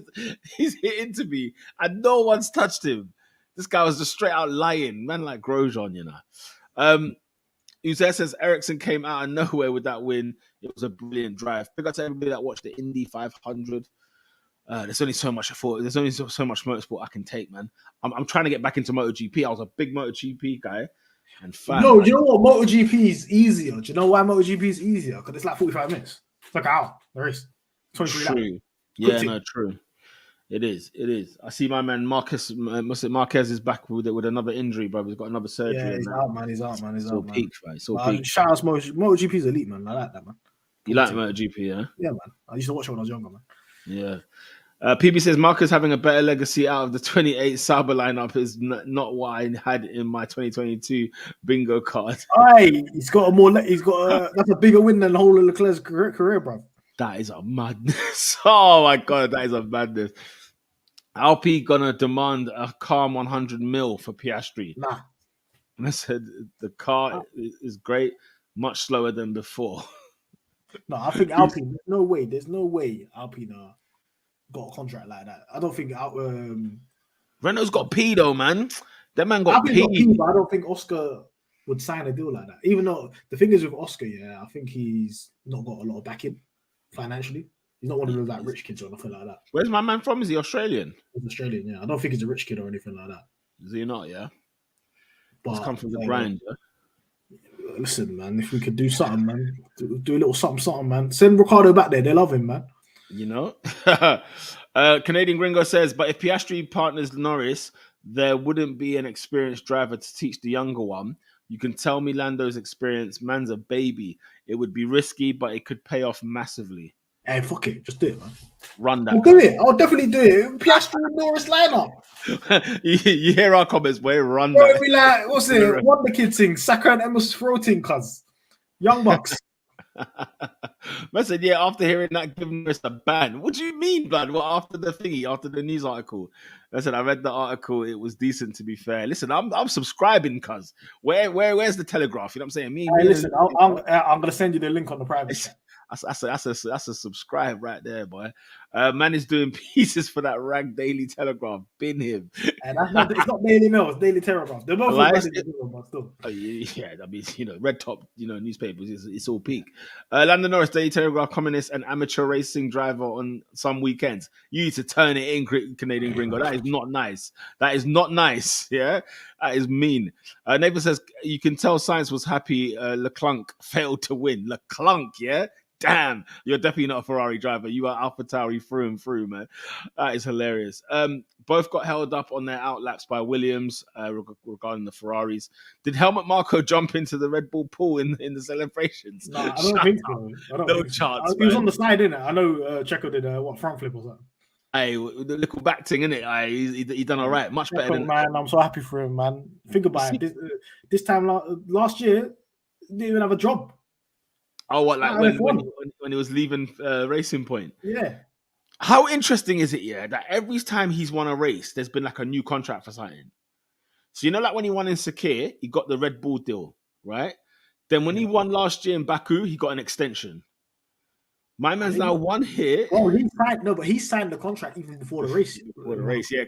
he's hit into me and no one's touched him? This guy was just straight out lying, man, like Grosjean, you know. Uzair says Ericsson came out of nowhere with that win. It was a brilliant drive. Big up to everybody that watched the Indy 500. There's only so much there's only so much motorsport I can take, man. I'm trying to get back into MotoGP. I was a big MotoGP guy. And no, you know what? MotoGP is easier. Do you know why MotoGP is easier? Because it's like 45 minutes. It's like an hour. There is 23 True. laps. Yeah, no, true. It is. I see my man Marquez is back with another injury, bro. He's got another surgery. Yeah, he's out, man. He's out, man. Peak, right? Shout out to MotoGP's elite, man. I like that, man. You like MotoGP, yeah? Yeah, man. I used to watch it when I was younger, man. Yeah. PB says Marcus having a better legacy out of the 28 Sauber lineup is not what I had in my 2022 bingo card. Aye, that's a bigger win than the whole of Leclerc's career, bro. That is a madness. Oh my god, that is a madness. Alpi gonna demand a calm 100 mil for Piastri. Nah. And I said the car is great, much slower than before. No, I think Alpine. There's no way Alpine got a contract like that. I don't think Renault's got P though, man. That man got P. P. But I don't think Oscar would sign a deal like that. Even though the thing is with Oscar, I think he's not got a lot of backing financially. He's not one of those like rich kids or nothing like that. Where's my man from? Is he Australian? He's Australian, yeah. I don't think he's a rich kid or anything like that. Is he not? Yeah. But he's come from the grind. Listen, man. If we could do something, man, do a little something, man. Send Ricardo back there. They love him, man. You know. Canadian Gringo says, but if Piastri partners Norris, there wouldn't be an experienced driver to teach the younger one. You can tell me Lando's experience. Man's a baby. It would be risky, but it could pay off massively. Hey, fuck it, just do it, man. Run that. I'll do it. I'll definitely do it. Piastri and Norris lineup. You hear our comments, boy. Run Bro, that. it'll be like, what's it? Wonder Kid sing, Saka and Emma's throating, cuz. Young Bucks. Man said, yeah, after hearing that, giving us a ban. What do you mean, blood? Well, after the thingy, after the news article. I said, I read the article. It was decent, to be fair. Listen, I'm subscribing, cuz. Where's the Telegraph? You know what I'm saying? Listen, I'm gonna send you the link on the private. That's a subscribe right there, boy. Man is doing pieces for that rag Daily Telegraph. Bin him. And it's not Daily Mail, it's Daily Telegraph. They're both but still. Oh, yeah, I mean, red top, newspapers. It's all peak. Lando Norris, Daily Telegraph, communist and amateur racing driver on some weekends. You need to turn it in, Canadian Gringo. That is not nice. That is not nice. Yeah, that is mean. Neighbor says you can tell Sainz was happy. Leclerc failed to win. Leclerc, yeah. Damn, you're definitely not a Ferrari driver. You are AlphaTauri through and through, man. That is hilarious. Both got held up on their outlaps by Williams regarding the Ferraris. Did Helmut Marko jump into the Red Bull pool in the celebrations? No, I don't think so. No chance. He was on the side, didn't it? I know Checo did front flip or something. Hey, the little back thing, innit? He done all right. Much better than man. I'm so happy for him, man. Think about it. This time last year, he didn't even have a job. Oh, what, like when he was leaving Racing Point? Yeah. How interesting is it, yeah, that every time he's won a race, there's been like a new contract for something. So, like when he won in Sakir, he got the Red Bull deal, right? Then when he won last year in Baku, he got an extension. My man's now won here. Oh, he signed the contract even before the race. Before the race, yeah.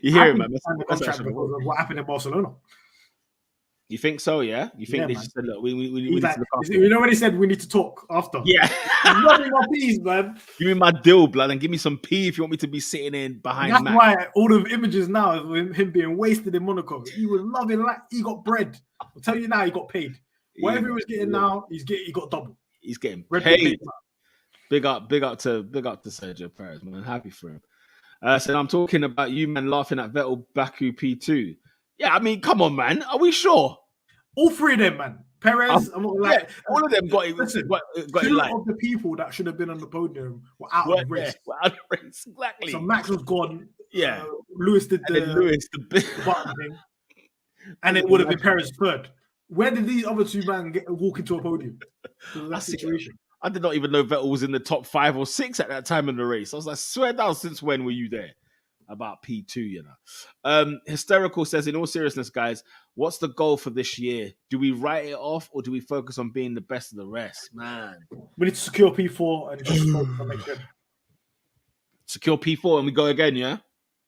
You hear him, man. He signed the contract because of what happened in Barcelona. You think so, yeah? You think they just said, look, we need to look after you know when he said we need to talk after? Yeah. Nothing my peas, man. Give me my deal, blood, and give me some pee if you want me to be sitting in behind That's Mac. why all the images now of him being wasted in Monaco. He was loving like he got bread. I'll tell you now, he got paid. Whatever he was getting now, he got double. He's getting paid. Big up to Sergio Perez, man. Happy for him. So I'm talking about you, man, laughing at Vettel Baku P2. Yeah, I mean, come on, man. Are we sure? All three of them, man. Perez, I'm not like all of them got it. Two of the people that should have been on the podium were out of the race. Exactly. So Max was gone. Yeah. Lewis did the button thing. And it would have been Perez third. Where did these other two men walk into a podium? That situation. I did not even know Vettel was in the top 5 or 6 at that time in the race. I was like, swear down, since when were you there? About P2, Hysterical says, in all seriousness, guys, what's the goal for this year? Do we write it off or do we focus on being the best of the rest? Man. We need to secure P4 and just focus on next year. Secure P4 and we go again, yeah?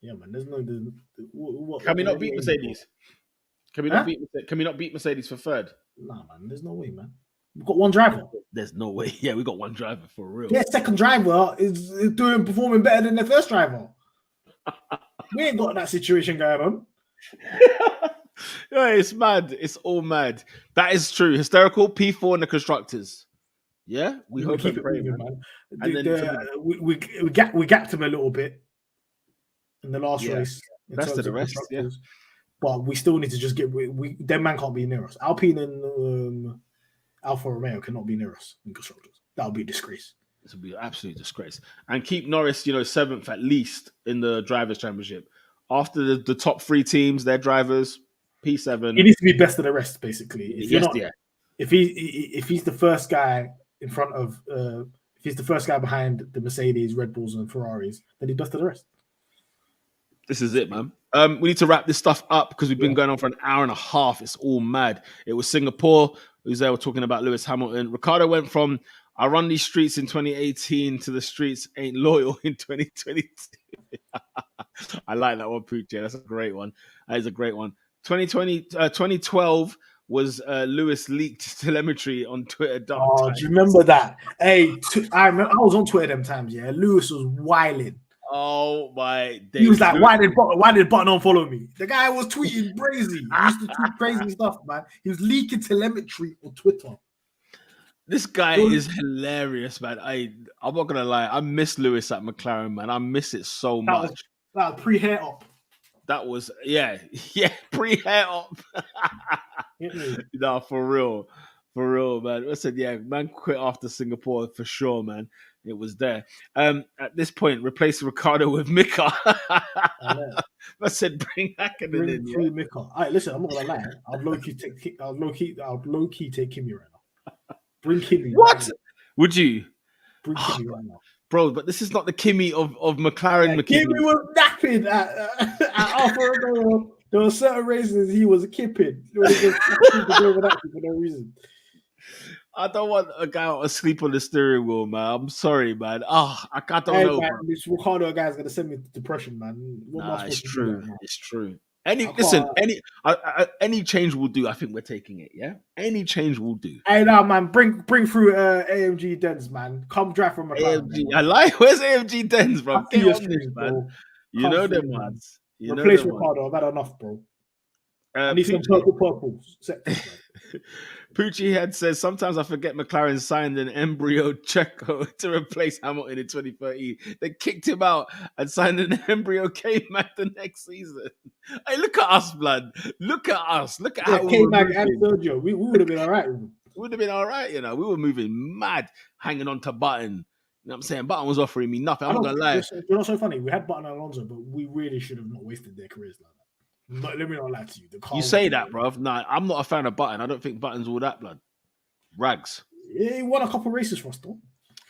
Yeah, man. There's Can we not beat Mercedes? Can we not beat Mercedes for third? Nah, man. There's no way, man. We've got one driver. There's no way. Yeah, we got one driver for real. Their second driver is performing better than their first driver. We ain't got that situation going on. Yeah, it's mad. It's all mad. That is true. Hysterical P4 and the constructors. Yeah, we hope keep it moving, man. We gapped him a little bit in the last race. Best of the rest, yeah. But we still need to just them man can't be near us. Alpine and Alfa Romeo cannot be near us in constructors. That would be a disgrace. This would be an absolute disgrace. And keep Norris, 7th at least in the Drivers' Championship. After the top 3 teams, their drivers, P7. He needs to be best of the rest, basically. If he's the first guy in front of, if he's the first guy behind the Mercedes, Red Bulls, and Ferraris, then he's best of the rest. This is it, man. We need to wrap this stuff up because we've been going on for an hour and a half. It's all mad. It was Singapore. Who's there? We're talking about Lewis Hamilton. Ricardo went from I run these streets in 2018 to the streets ain't loyal in 2022. I like that one, Pooch. Yeah, that's a great one. That is a great one. 2012 was Lewis leaked telemetry on Twitter. Do you remember that? Hey, I was on Twitter them times. Yeah, Lewis was wilding. Oh my days. He was like, why did Button unfollow me? The guy was tweeting crazy. He used to tweet crazy stuff, man. He was leaking telemetry on Twitter. This guy is hilarious, man. I'm not gonna lie. I miss Lewis at McLaren, man. I miss it so much. That was pre-hair up. That was pre-hair up. Nah, for real. For real, man. I said, yeah, man quit after Singapore for sure, man. It was there. At this point, replace Ricardo with Mika. I said, bring Hakkinen in, yeah. Through Mika. All right, listen, I'm not gonna lie. I'd low key take Kimmy right now. Bring Kimmy. What? Right now. Would you? Bring Kimmy right now. Bro, but this is not the Kimmy of McLaren. Kimmy was napping at Alfa Romeo. There were certain races he was kipping. For no reason. I don't want a guy asleep on the steering wheel, man. I'm sorry, man. I don't know. Man, this Ricardo guy's gonna send me to depression, man. It's true. It's true. Any change will do. I think we're taking it. Yeah, any change will do. Hey, now, man, bring through AMG Dens, man. Come drive from AMG. I like. Where's AMG Dens, bro? Get on this, man. Bro. You know them ones. Replace Ricardo. I've had enough, bro. I need some purple. Poochie Head says, sometimes I forget McLaren signed an embryo Checo to replace Hamilton in 2013. They kicked him out and signed an embryo K-Mac the next season. Hey, look at us, blood. Look at us. Look at how K-Mac and Sergio. We would have been all right. We would have been all right, you know. We were moving mad, hanging on to Button. You know what I'm saying? Button was offering me nothing. I'm not going to lie. You're not so funny. We had Button and Alonso, but we really should have not wasted their careers like that. But let me not lie to you. You say that, bruv. Nah, I'm not a fan of Button. I don't think Button's all that, blood. Rags. Yeah, he won a couple races for us, though.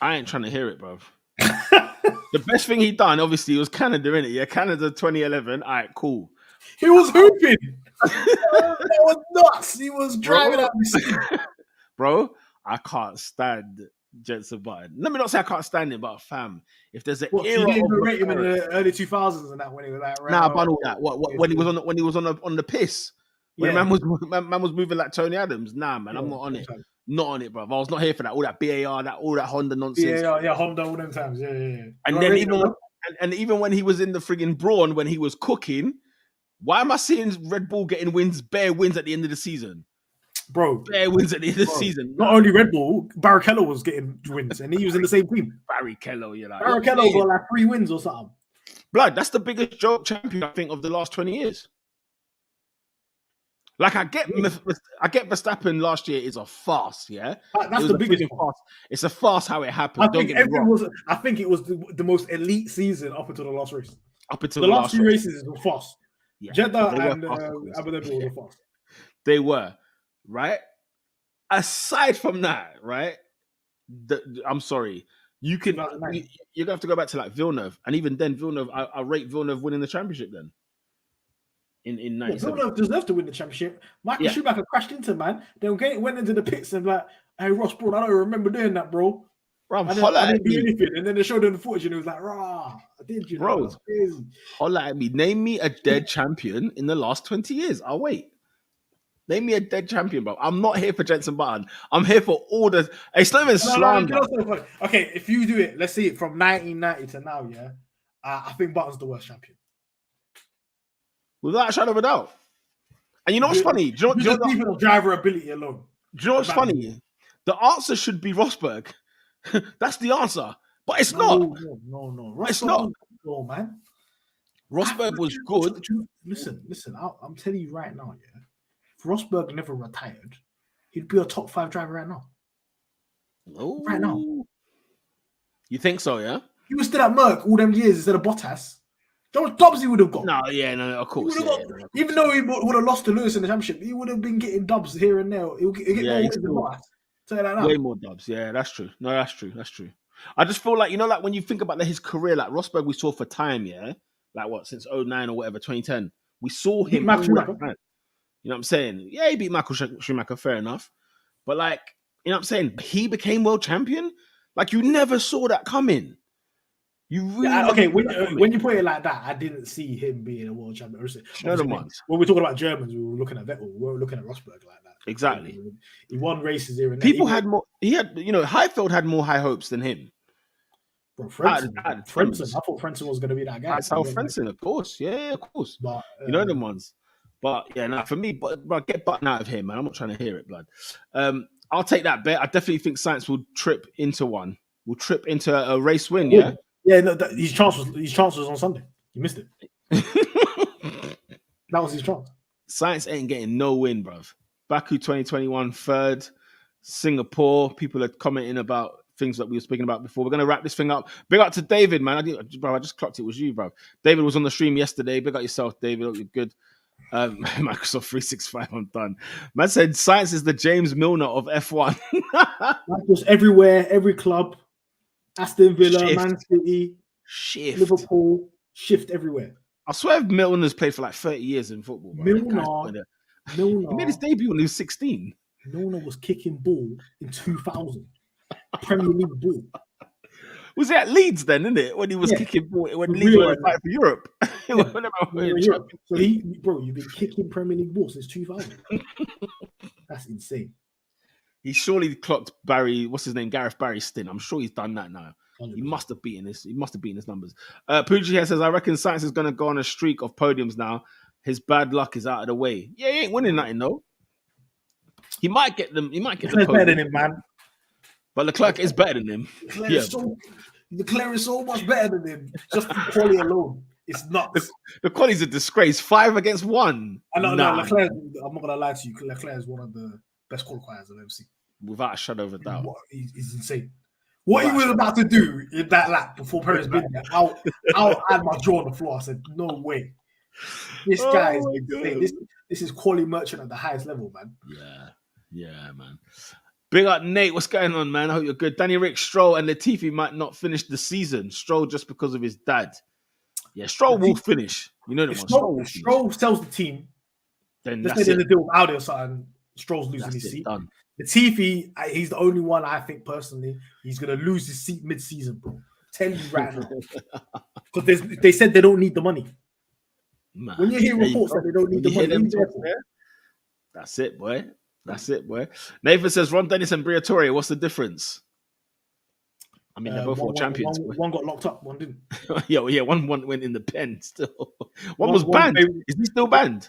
I ain't trying to hear it, bruv. The best thing he done, obviously, was Canada, innit? Yeah, Canada 2011. All right, cool. He was hooping. That was nuts. He was driving out the Bro, I can't stand Jensen Button. Let me not say I can't stand him, but fam, if there's an era, you didn't even rate him in the early 2000s and that when he was like, nah, but all that. What when he was on the piss, when man was moving like Tony Adams. Nah, man, I'm not on it. Not on it, bro. I was not here for that. All that BAR, all that Honda nonsense. Yeah, Honda all them times. Yeah. And then even when he was in the friggin' Brawn, when he was cooking, why am I seeing Red Bull getting bare wins at the end of the season? Bro, bare wins at the end of the season. Not only Red Bull, Barrichello was getting wins, and he was in the same team. Barrichello, you know. Barrichello got like 3 wins or something. Blood, that's the biggest joke champion, I think, of the last 20 years. Like, I get Verstappen last year is a farce, yeah? That's the biggest farce. It's a farce how it happened. I think it was the most elite season up until the last race. Up until the last 2 races is a farce. Yeah, Jeddah and Abu Dhabi were a farce. They were. Right? Aside from that, right? I'm sorry. You're going to have to go back to like Villeneuve. And even then, Villeneuve, I rate Villeneuve winning the championship then. In 97. Villeneuve deserved to win the championship. Michael Schumacher crashed into, man. Then went into the pits and like, hey, Ross Brawn, I don't remember doing that, bro. I didn't do anything. And then they showed him the footage and it was like, rah, I did, you know. Bro, that's crazy. Holla at me. Name me a dead champion in the last 20 years. I'll wait. Name me a dead champion, bro. I'm not here for Jensen Button. I'm here for all the. It's not even slander. Okay, if you do it, let's see it from 1990 to now, yeah. I think Button's the worst champion. Without a shadow of a doubt. And you know what's funny? Do you know even driver ability alone. Do you know what's funny? The answer should be Rosberg. That's the answer. But it's not. No. It's not. No, man. Rosberg was good. Listen. I'm telling you right now, yeah. If Rosberg never retired, he'd be a top 5 driver right now. Oh. Right now. You think so, yeah? He was still at Merck all them years instead of Bottas. Those dubs he would have got. No, of course. Even though he would have lost to Lewis in the championship, he would have been getting dubs here and there. He'll get more wins than Bottas. Way more dubs. Yeah, that's true. No, that's true. I just feel like, like when you think about his career, like Rosberg we saw for time, yeah? Like what, since 2009 or whatever, 2010. We saw him. Michael Schumacher. You know what I'm saying? Yeah, he beat Michael Schumacher, fair enough. But like, you know what I'm saying? He became world champion? Like, you never saw that coming. You really when you put it like that, I didn't see him being a world champion. When we're talking about Germans, we were looking at Vettel. We weren't looking at Rosberg like that. Exactly. He won races here and there. People had more. He had, Heifeld had more high hopes than him. Bro, Frentzen. I thought Frentzen was going to be that guy. That's how Frentzen, of course. Yeah, of course. But you know them ones. But yeah, for me, but get Button out of here, man. I'm not trying to hear it, blood. I'll take that bet. I definitely think Sainz will trip into one. Will trip into a race win. Yeah. Yeah, no, his chance was on Sunday. You missed it. That was his chance. Sainz ain't getting no win, bruv. Baku 2021 third. Singapore. People are commenting about things that we were speaking about before. We're going to wrap this thing up. Big up to David, man. I just clocked it was you, bro. David was on the stream yesterday. Big up yourself, David. Hope you're good. Microsoft 365, I'm done. Man said science is the James Milner of F1. Just everywhere, every club, Aston Villa, Shift. Man City, Liverpool, shift everywhere. I swear Milner's played for like 30 years in football. Bro. Milner, he made his debut when he was 16. Milner was kicking ball in 2000. Premier League ball. Was it at Leeds then, isn't it? When he was kicking ball, when Leeds were fighting for Europe. Europe. So you've been kicking Premier League ball since 2000. That's insane. He surely clocked Gareth Barry's stint. I'm sure he's done that now. 100%. He must have beaten his numbers. Pooji here says, I reckon Science is going to go on a streak of podiums now. His bad luck is out of the way. Yeah, he ain't winning nothing though. He might get them. He might get the podium. Better than him, man. But Leclerc is better than him. Leclerc is so much better than him. Just for quality alone. It's nuts. The quality's a disgrace. 5 against 1. I know, no, Leclerc, I'm not going to lie to you. Leclerc is one of the best qualifiers I've ever seen. Without a shadow of a doubt. He's insane. What he was about to do in that lap before Perez been there, I'll add my jaw on the floor. I said, no way. This guy is insane. This is quality merchant at the highest level, man. Yeah, man. Big up, Nate. What's going on, man? I hope you're good. Danny Rick, Stroll, and Latifi might not finish the season. Stroll just because of his dad. Yeah, Stroll will finish. You know that one. Stroll sells the team. Then let's say there's a deal with Audi or something. Stroll's losing his seat. Done. Latifi, he's the only one I think personally he's going to lose his seat mid-season, bro. Tell you right now. Because they said they don't need the money. Man, when you hear reports that they don't need the money, that's it, boy. That's it, boy. Nathan says, Ron Dennis and Briatore, what's the difference? I mean, they're both all champions. One got locked up, one didn't. One went in the pen still. One was banned. Is he still banned?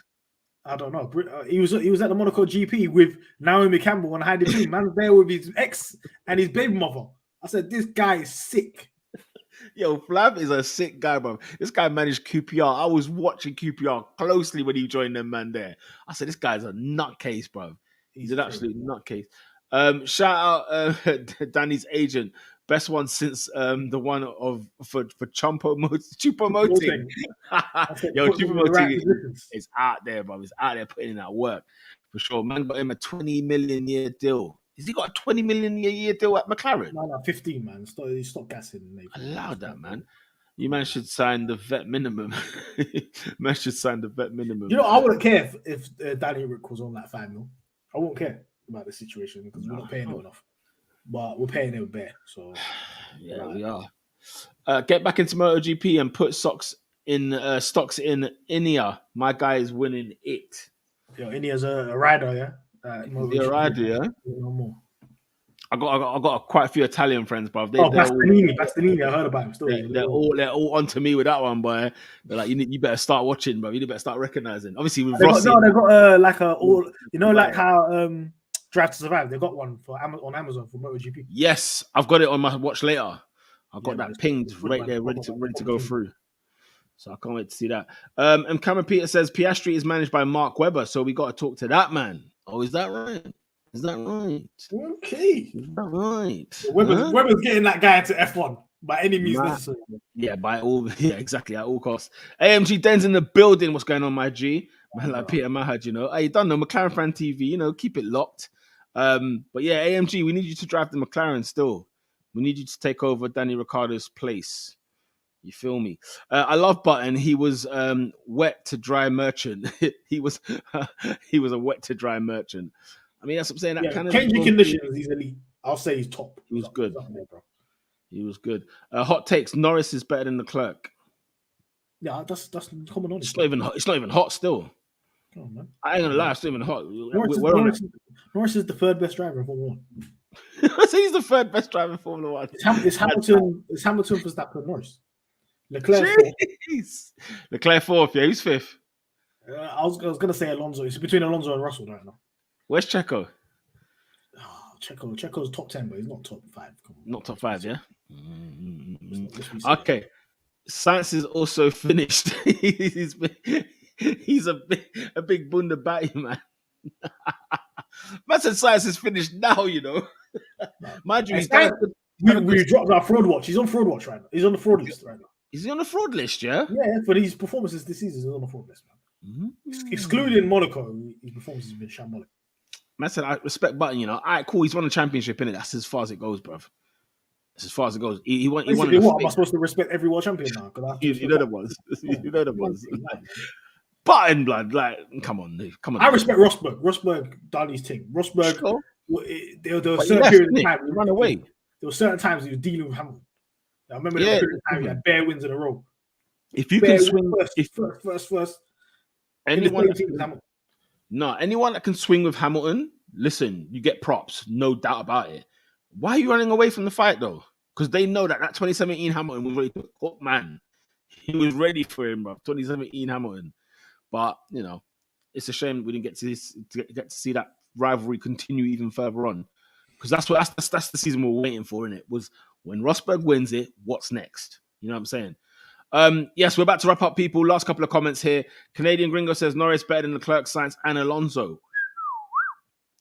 I don't know. He was at the Monaco GP with Naomi Campbell and Heidi Klum. Man was there with his ex and his baby mother. I said, this guy is sick. Yo, Flav is a sick guy, bro. This guy managed QPR. I was watching QPR closely when he joined them, man, there. I said, this guy's a nutcase, bro. He's an absolute nutcase. Shout out Danny's agent. Best one since the one for Chupomoting. Yo, Chupomoting is out there, bro. He's out there putting in that work. For sure. Man got him a 20 million year deal. Has he got a 20 million year deal at McLaren? No, 15, man. Stop gassing. Allow that, man. You man should sign the vet minimum. Man should sign the vet minimum. You know, I wouldn't care if Danny Rick was on that 5 mil. I won't care about the situation because we're not paying him enough. But we're paying him bare. So yeah, we are. Get back into MotoGP and put stocks in Ineos. My guy is winning it. Yo, Ineos a rider, yeah. A rider, yeah. No more. I got quite a few Italian friends, bro. Bastianini, I heard about him. Still, they're all onto me with that one, boy. They're like, you better start watching, bro. You better start recognizing. Obviously, with Rossi, they've got like like how Drive to Survive. They got one on Amazon for MotoGP. Yes, I've got it on my watch later. I've got that pinged right there, ready to go through. So I can't wait to see that. And Cameron Peter says Piastri is managed by Mark Webber, so we got to talk to that man. Oh, is that right? Is that right? Okay. Is that right? Webber's getting that guy into F1 by any means necessary. Yeah, exactly, at all costs. AMG Den's in the building. What's going on, my G? Man, like Peter Mahad, Hey, you don't know, McLaren fan TV, keep it locked. But yeah, AMG, we need you to drive the McLaren still. We need you to take over Danny Ricciardo's place. You feel me? I love Button. He was wet to dry merchant. he was a wet to dry merchant. I mean, that's what I'm saying. That kind of changing conditions, he's elite. I'll say he's top. He was good. He was good. Hot takes. Norris is better than Leclerc. Yeah, that's common knowledge. It's not even hot still. Come on, man. I ain't gonna lie, it's not even hot. Norris is the third best driver in Formula 1. So he's the third best driver in Formula 1. It's Hamilton, Verstappen, Norris. Leclerc fourth. Leclerc fourth, yeah, who's fifth? I was gonna say Alonso. It's between Alonso and Russell right now. Where's Checo? Checo's top 10, but he's not top 5. Not top 5, yeah. Okay. Sainz is also finished. he's a big bunda batty, man. Man said Science is finished now, you know. Mind you, And he's done a Science, good. we dropped our fraud watch. He's on fraud watch right now. He's on the fraud list right now. Is he on the fraud list? Yeah. Yeah, for these performances this season, he's on the fraud list, man. Excluding Monaco, his performances have been shambolic. Man said, I respect Button, you know. All right, cool. He's won a championship, innit? That's as far as it goes, bruv. That's as far as it goes. He won. He won. What am I supposed to respect every world champion now? You know the ones. You know the ones. Button blood, like, come on, dude. Come on. I respect Rosberg. Rosberg done his thing. Rosberg. Sure. There were certain periods of time he ran away. There were certain times he was dealing with Hamilton. I remember the period of time he had bare wins in a row. If you can swing first, anyone that can swing with Hamilton, listen, you get props, no doubt about it. Why are you running away from the fight though? Because they know that 2017 Hamilton was ready to cook, man. He was ready for him, bro. 2017 Hamilton. But you know, it's a shame we didn't get to see that rivalry continue even further on. Because that's the season we're waiting for, innit? Was when Rosberg wins it, what's next? You know what I'm saying? Yes, we're about to wrap up, people. Last couple of comments here. Canadian Gringo says Norris better than Leclerc, Sainz, and Alonso.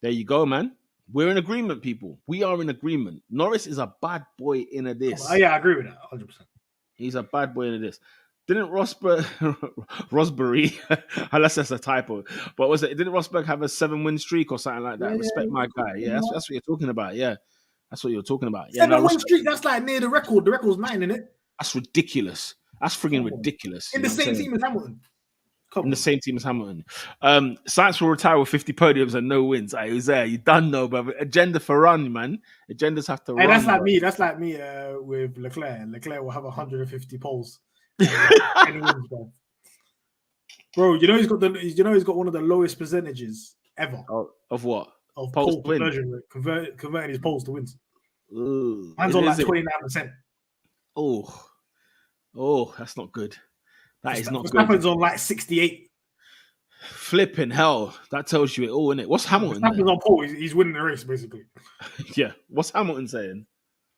There you go, man. We're in agreement, people. We are in agreement. Norris is a bad boy in this. Oh, yeah, I agree with that, 100%. He's a bad boy in this. Didn't Rosberg, unless that's a typo, but didn't Rosberg have a 7-win streak or something like that? Yeah, respect my guy. Yeah, that's what you're talking about. Yeah, that's what you're talking about. Yeah, 7-win streak, that's like near the record. The record's 9, isn't it? That's ridiculous. That's friggin' ridiculous. In the same team as Hamilton. In the same team as Hamilton. Sainz will retire with 50 podiums and no wins. He was there. You done know, brother. Agenda for run, man. Agendas have to run. That's like me. That's like me with Leclerc. Leclerc will have 150 poles. Wins, bro, you know he's got one of the lowest percentages ever. Of what? Of pole conversion rate, converting his poles to wins. Man's on like 29%. Oh, that's not good. That is not good. Happens on like 68. Flipping hell. That tells you it all, innit? What's Hamilton? Happens on pole. He's winning the race, basically. Yeah. What's Hamilton saying?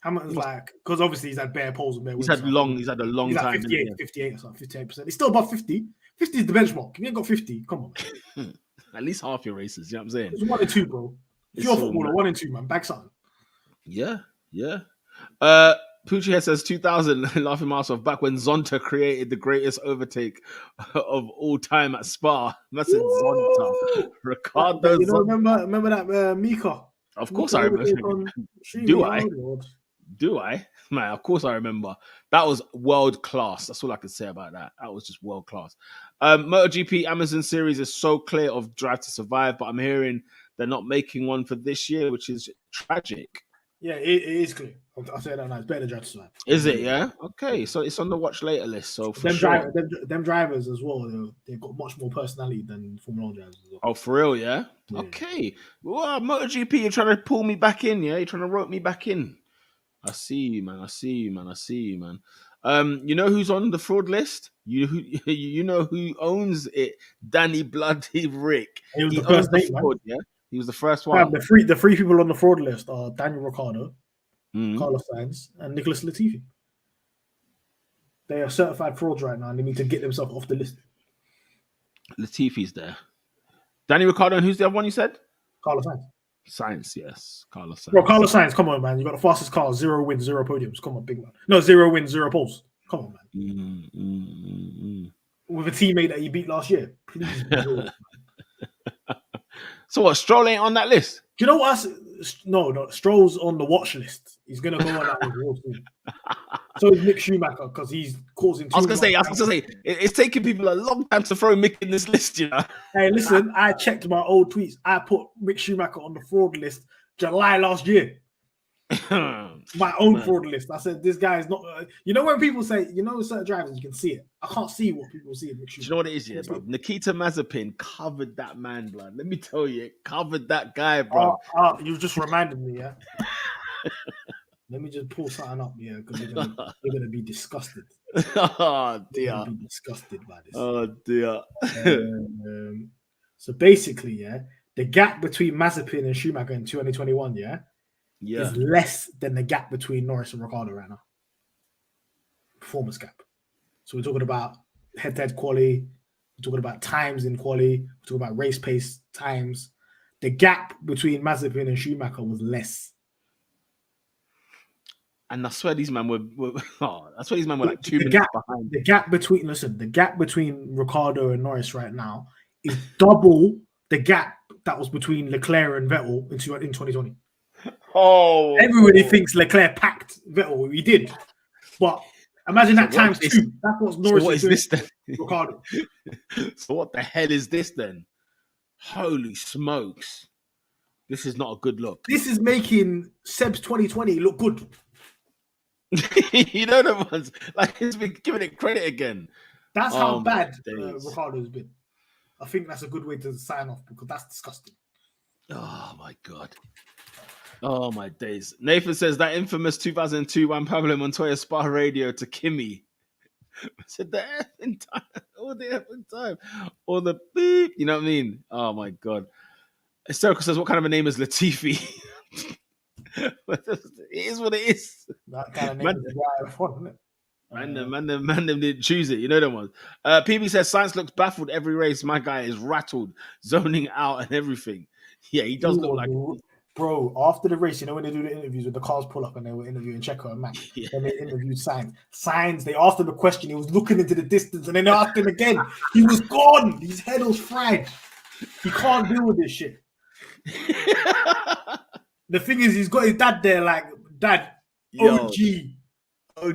Hamilton's like, because obviously he's had bare poles and bare wins. He's had a long time. 58 or something, 58%. He's still above 50. 50 is the benchmark. If you ain't got 50, come on. At least half your races, you know what I'm saying? It's 1 and 2, bro. If you're a footballer, 1 and 2, man. Bag something. Yeah. Poochie says 2000, laughing my ass off, back when Zonta created the greatest overtake of all time at Spa. That's it, Zonta. Ricardo Zonta. Remember that Mika? Of course I remember. Do I? Man, of course I remember. That was world class. That's all I can say about that. That was just world class. MotoGP Amazon series is so clear of Drive to Survive, but I'm hearing they're not making one for this year, which is tragic. Yeah, it is clear. I'll say that now. It's better than Drive to Survive. Is it? Yeah. Okay, so it's on the watch later list. So for them drivers as well, they've got much more personality than Formula 1 drivers as well. Oh, for real? Yeah. Okay. Well, MotoGP, you're trying to pull me back in. Yeah, you're trying to rope me back in. I see you, man. You know who's on the fraud list? You know who owns it? Danny Bloody Rick. He was the first fraud, yeah. He was the first one. The three people on the fraud list are Daniel Ricciardo, Carlos Sainz, and Nicholas Latifi. They are certified frauds right now, and they need to get themselves off the list. Latifi's there. Danny Ricciardo, and who's the other one you said? Carlos Sainz. Sainz, yes. Carlos Sainz. Bro, Carlos Sainz, come on, man. You got the fastest car, 0 wins, 0 podiums. Come on, big man. No, 0 wins, 0 poles. Come on, man. With a teammate that you beat last year. Please. So what, Stroll ain't on that list? Do you know what? No, Stroll's on the watch list. He's going to go on that list real soon. So is Mick Schumacher, because he's causing too much. I was going to say, it's taking people a long time to throw Mick in this list, you know? Hey, listen, I checked my old tweets. I put Mick Schumacher on the fraud list July last year. My own fraud list. I said, this guy is not... you know when people say, certain drivers, you can see it. I can't see what people see in Mick Schumacher. Do you know what it is, yeah, bro? Nikita Mazepin covered that man, blood. Let me tell you, it covered that guy, bro. You just reminded me, yeah? Let me just pull something up, yeah, because you're gonna be disgusted. Oh dear, you're gonna be disgusted by this. Oh dear. So basically, yeah, the gap between Mazepin and Schumacher in 2021, is less than the gap between Norris and Ricciardo right now. Performance gap. So we're talking about head-to-head quali. We're talking about times in quali. We're talking about race pace times. the gap between Mazepin and Schumacher was less. And I swear these men were like 2 minutes behind. The gap between Ricciardo and Norris right now is double the gap that was between Leclerc and Vettel in 2020. Oh, everybody thinks Leclerc packed Vettel. He did, but imagine that times 2. That's what Norris so what is doing. This then? Ricciardo. So what the hell is this then? Holy smokes! This is not a good look. This is making Seb's 2020 look good. You know the ones like he's been giving it credit again. That's how bad Ricciardo's been. I think that's a good way to sign off because that's disgusting. Oh my god. Oh my days. Nathan says that infamous 2002 Juan Pablo Montoya Spa radio to Kimi. I said the effing time. All the effing time. Or the beep. You know what I mean? Oh my god. Hysterical says, what kind of a name is Latifi? It is what it is. That kind of name is right fun, isn't it? Man, them didn't choose it. You know them ones. PB says, Science looks baffled every race. My guy is rattled, zoning out and everything. Yeah, he does look like... Bro, after the race, you know when they do the interviews with the cars pull up and they were interviewing Checo and Max, then they interviewed Sainz. They asked him a question. He was looking into the distance and then they asked him again. He was gone. His head was fried. He can't deal with this shit. The thing is, he's got his dad there, like, dad, OG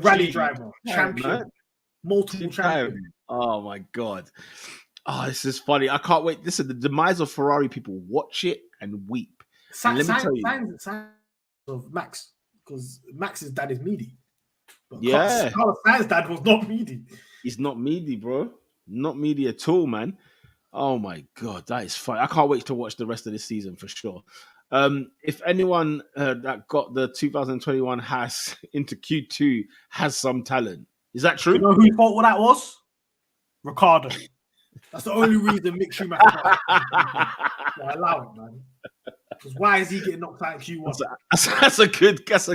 rally driver, champion, multiple champion. Oh my god. Oh, this is funny. I can't wait. Listen, the demise of Ferrari people, watch it and weep. Let me tell you. Signs of Max, because Max's dad is meaty. But yeah. Carlos Sainz's dad was not meaty. He's not meaty, bro. Not meaty at all, man. Oh my god, that is fun. I can't wait to watch the rest of this season for sure. If anyone that got the 2021 Haas into Q2 has some talent, is that true? You know whose fault that was? Ricciardo. That's the only reason Mick Schumacher. Allow it, man. Because why is he getting knocked out in Q1? That's a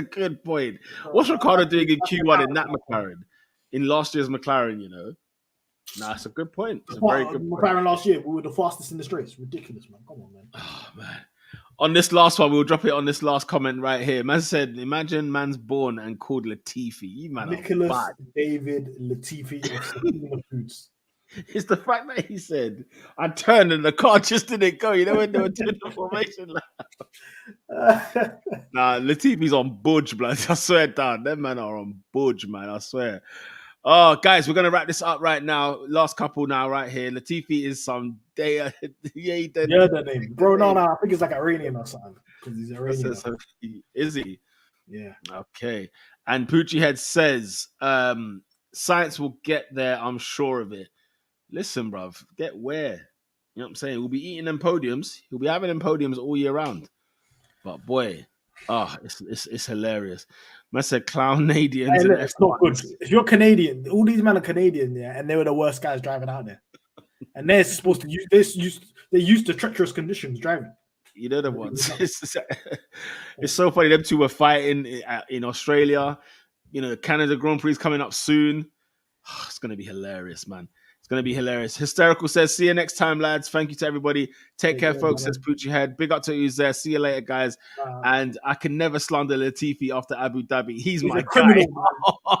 good point. What's Ricciardo doing in Q1 in that McLaren? In last year's McLaren, you know? Nah, that's a good point. It's a very good McLaren point. last year, we were the fastest in the straight. Ridiculous, man. Come on, man. Oh, man. On this last one, we'll drop it on this last comment right here. Man said, imagine man's born and called Latifi. You man Nicholas are bad. David Latifi of Sakina Foods. It's the fact that he said, I turned and the car just didn't go. You know when they were doing the formation? Nah, Latifi's on budge, blood. I swear down. Them men are on budge, man. I swear. Oh, guys, we're going to wrap this up right now. Last couple now right here. Latifi is some day. Yeah, the name. Bro, no. I think it's like Iranian or something. Because he's Iranian. Is he? Yeah. Okay. And Poochie Head says, science will get there. I'm sure of it. Listen, bruv, get where? You know what I'm saying? We'll be eating them podiums. He'll be having them podiums all year round. But boy, it's hilarious. Man said Clownadians. Hey, look, it's not good. If you're Canadian, all these men are Canadian, yeah, and they were the worst guys driving out there. And they're supposed to use this. They used the treacherous conditions driving. You know the ones. It's so funny. Them two were fighting in Australia. You know, Canada Grand Prix is coming up soon. It's going to be hilarious, man. It's going to be hilarious. Hysterical says, see you next time, lads. Thank you to everybody. Take care, folks, says Poochie Head. Big up to you there. See you later, guys. And I can never slander Latifi after Abu Dhabi. He's my criminal, guy.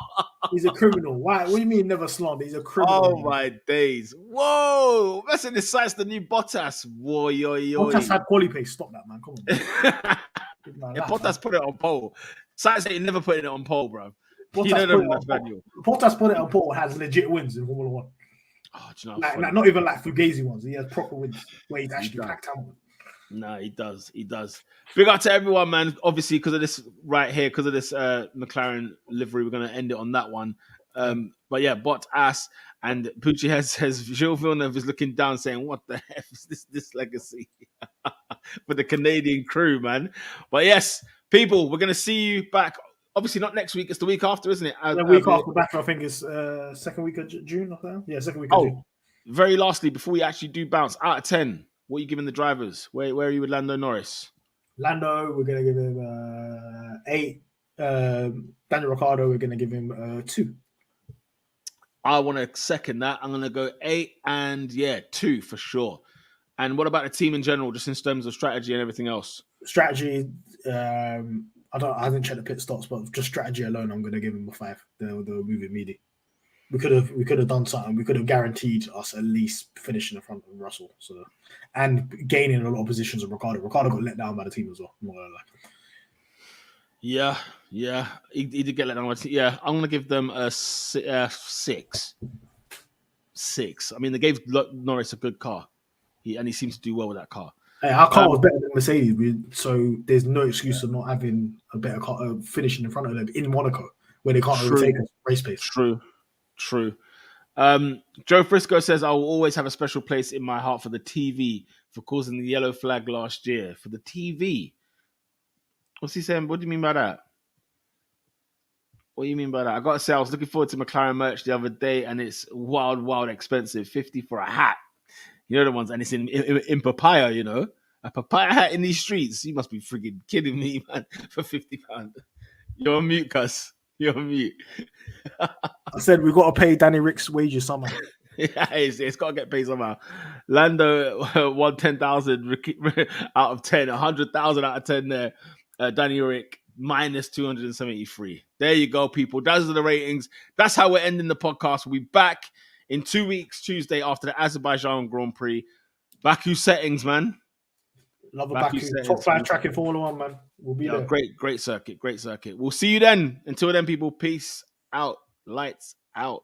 He's a criminal. Why? What do you mean never slander? He's a criminal. Oh, my days. Whoa. That's in the sights the new Bottas. Whoa, yo. Bottas had quality pace. Stop that, man. Come on. Bottas put it on pole. Sights ain't never putting it on pole, bro. Bottas put it on pole has legit wins in Formula 1. Oh, do you know like, not even like Fugazi ones. He has proper wins where he's actually packed Hamilton. No, he does. Big up to everyone, man. Obviously, because of this right here, because of this McLaren livery, we're going to end it on that one. But yeah, Bottas and Poochie Head says Gilles Villeneuve is looking down saying, what the F is this legacy for the Canadian crew, man? But yes, people, we're going to see you back. Obviously, not next week. It's the week after, isn't it? The week after back, I think it's second week of June. Yeah, second week of June. Very lastly, before we actually do bounce, out of 10, what are you giving the drivers? Where are you with Lando Norris? Lando, we're going to give him 8. Daniel Ricciardo, we're going to give him 2. I want to second that. I'm going to go 8 and 2 for sure. And what about the team in general, just in terms of strategy and everything else? Strategy, I haven't checked the pit stops, but just strategy alone, I'm going to give him a 5. They were moving meaty. We could have done something. We could have guaranteed us at least finishing in front of Russell. So, and gaining a lot of positions of Ricardo. Ricardo got let down by the team as well. Yeah, he did get let down. Yeah, I'm gonna give them a 6. 6. I mean, they gave Norris a good car, and he seems to do well with that car. Hey, our car was better than Mercedes, so there's no excuse for not having a better car, finishing in front of them in Monaco, where they can't overtake us race pace. True. Joe Frisco says, I will always have a special place in my heart for the TV for causing the yellow flag last year. For the TV? What's he saying? What do you mean by that? What do you mean by that? I got to say, I was looking forward to McLaren merch the other day, and it's wild expensive. 50 for a hat. You know the ones, and it's in papaya, you know? A papaya hat in these streets. You must be freaking kidding me, man, for £50. You're on mute, cuz. You're on mute. I said we've got to pay Danny Rick's wages somehow. Yeah, it's got to get paid somehow. Lando won 10,000 out of 10, 100,000 out of 10 there. Danny Rick minus 273. There you go, people. Those are the ratings. That's how we're ending the podcast. We'll be back in 2 weeks, Tuesday, after the Azerbaijan Grand Prix. Baku settings, man. Love a Baku. Top 5 track in Formula 1, man. We'll be there. Great circuit. We'll see you then. Until then, people, peace out. Lights out.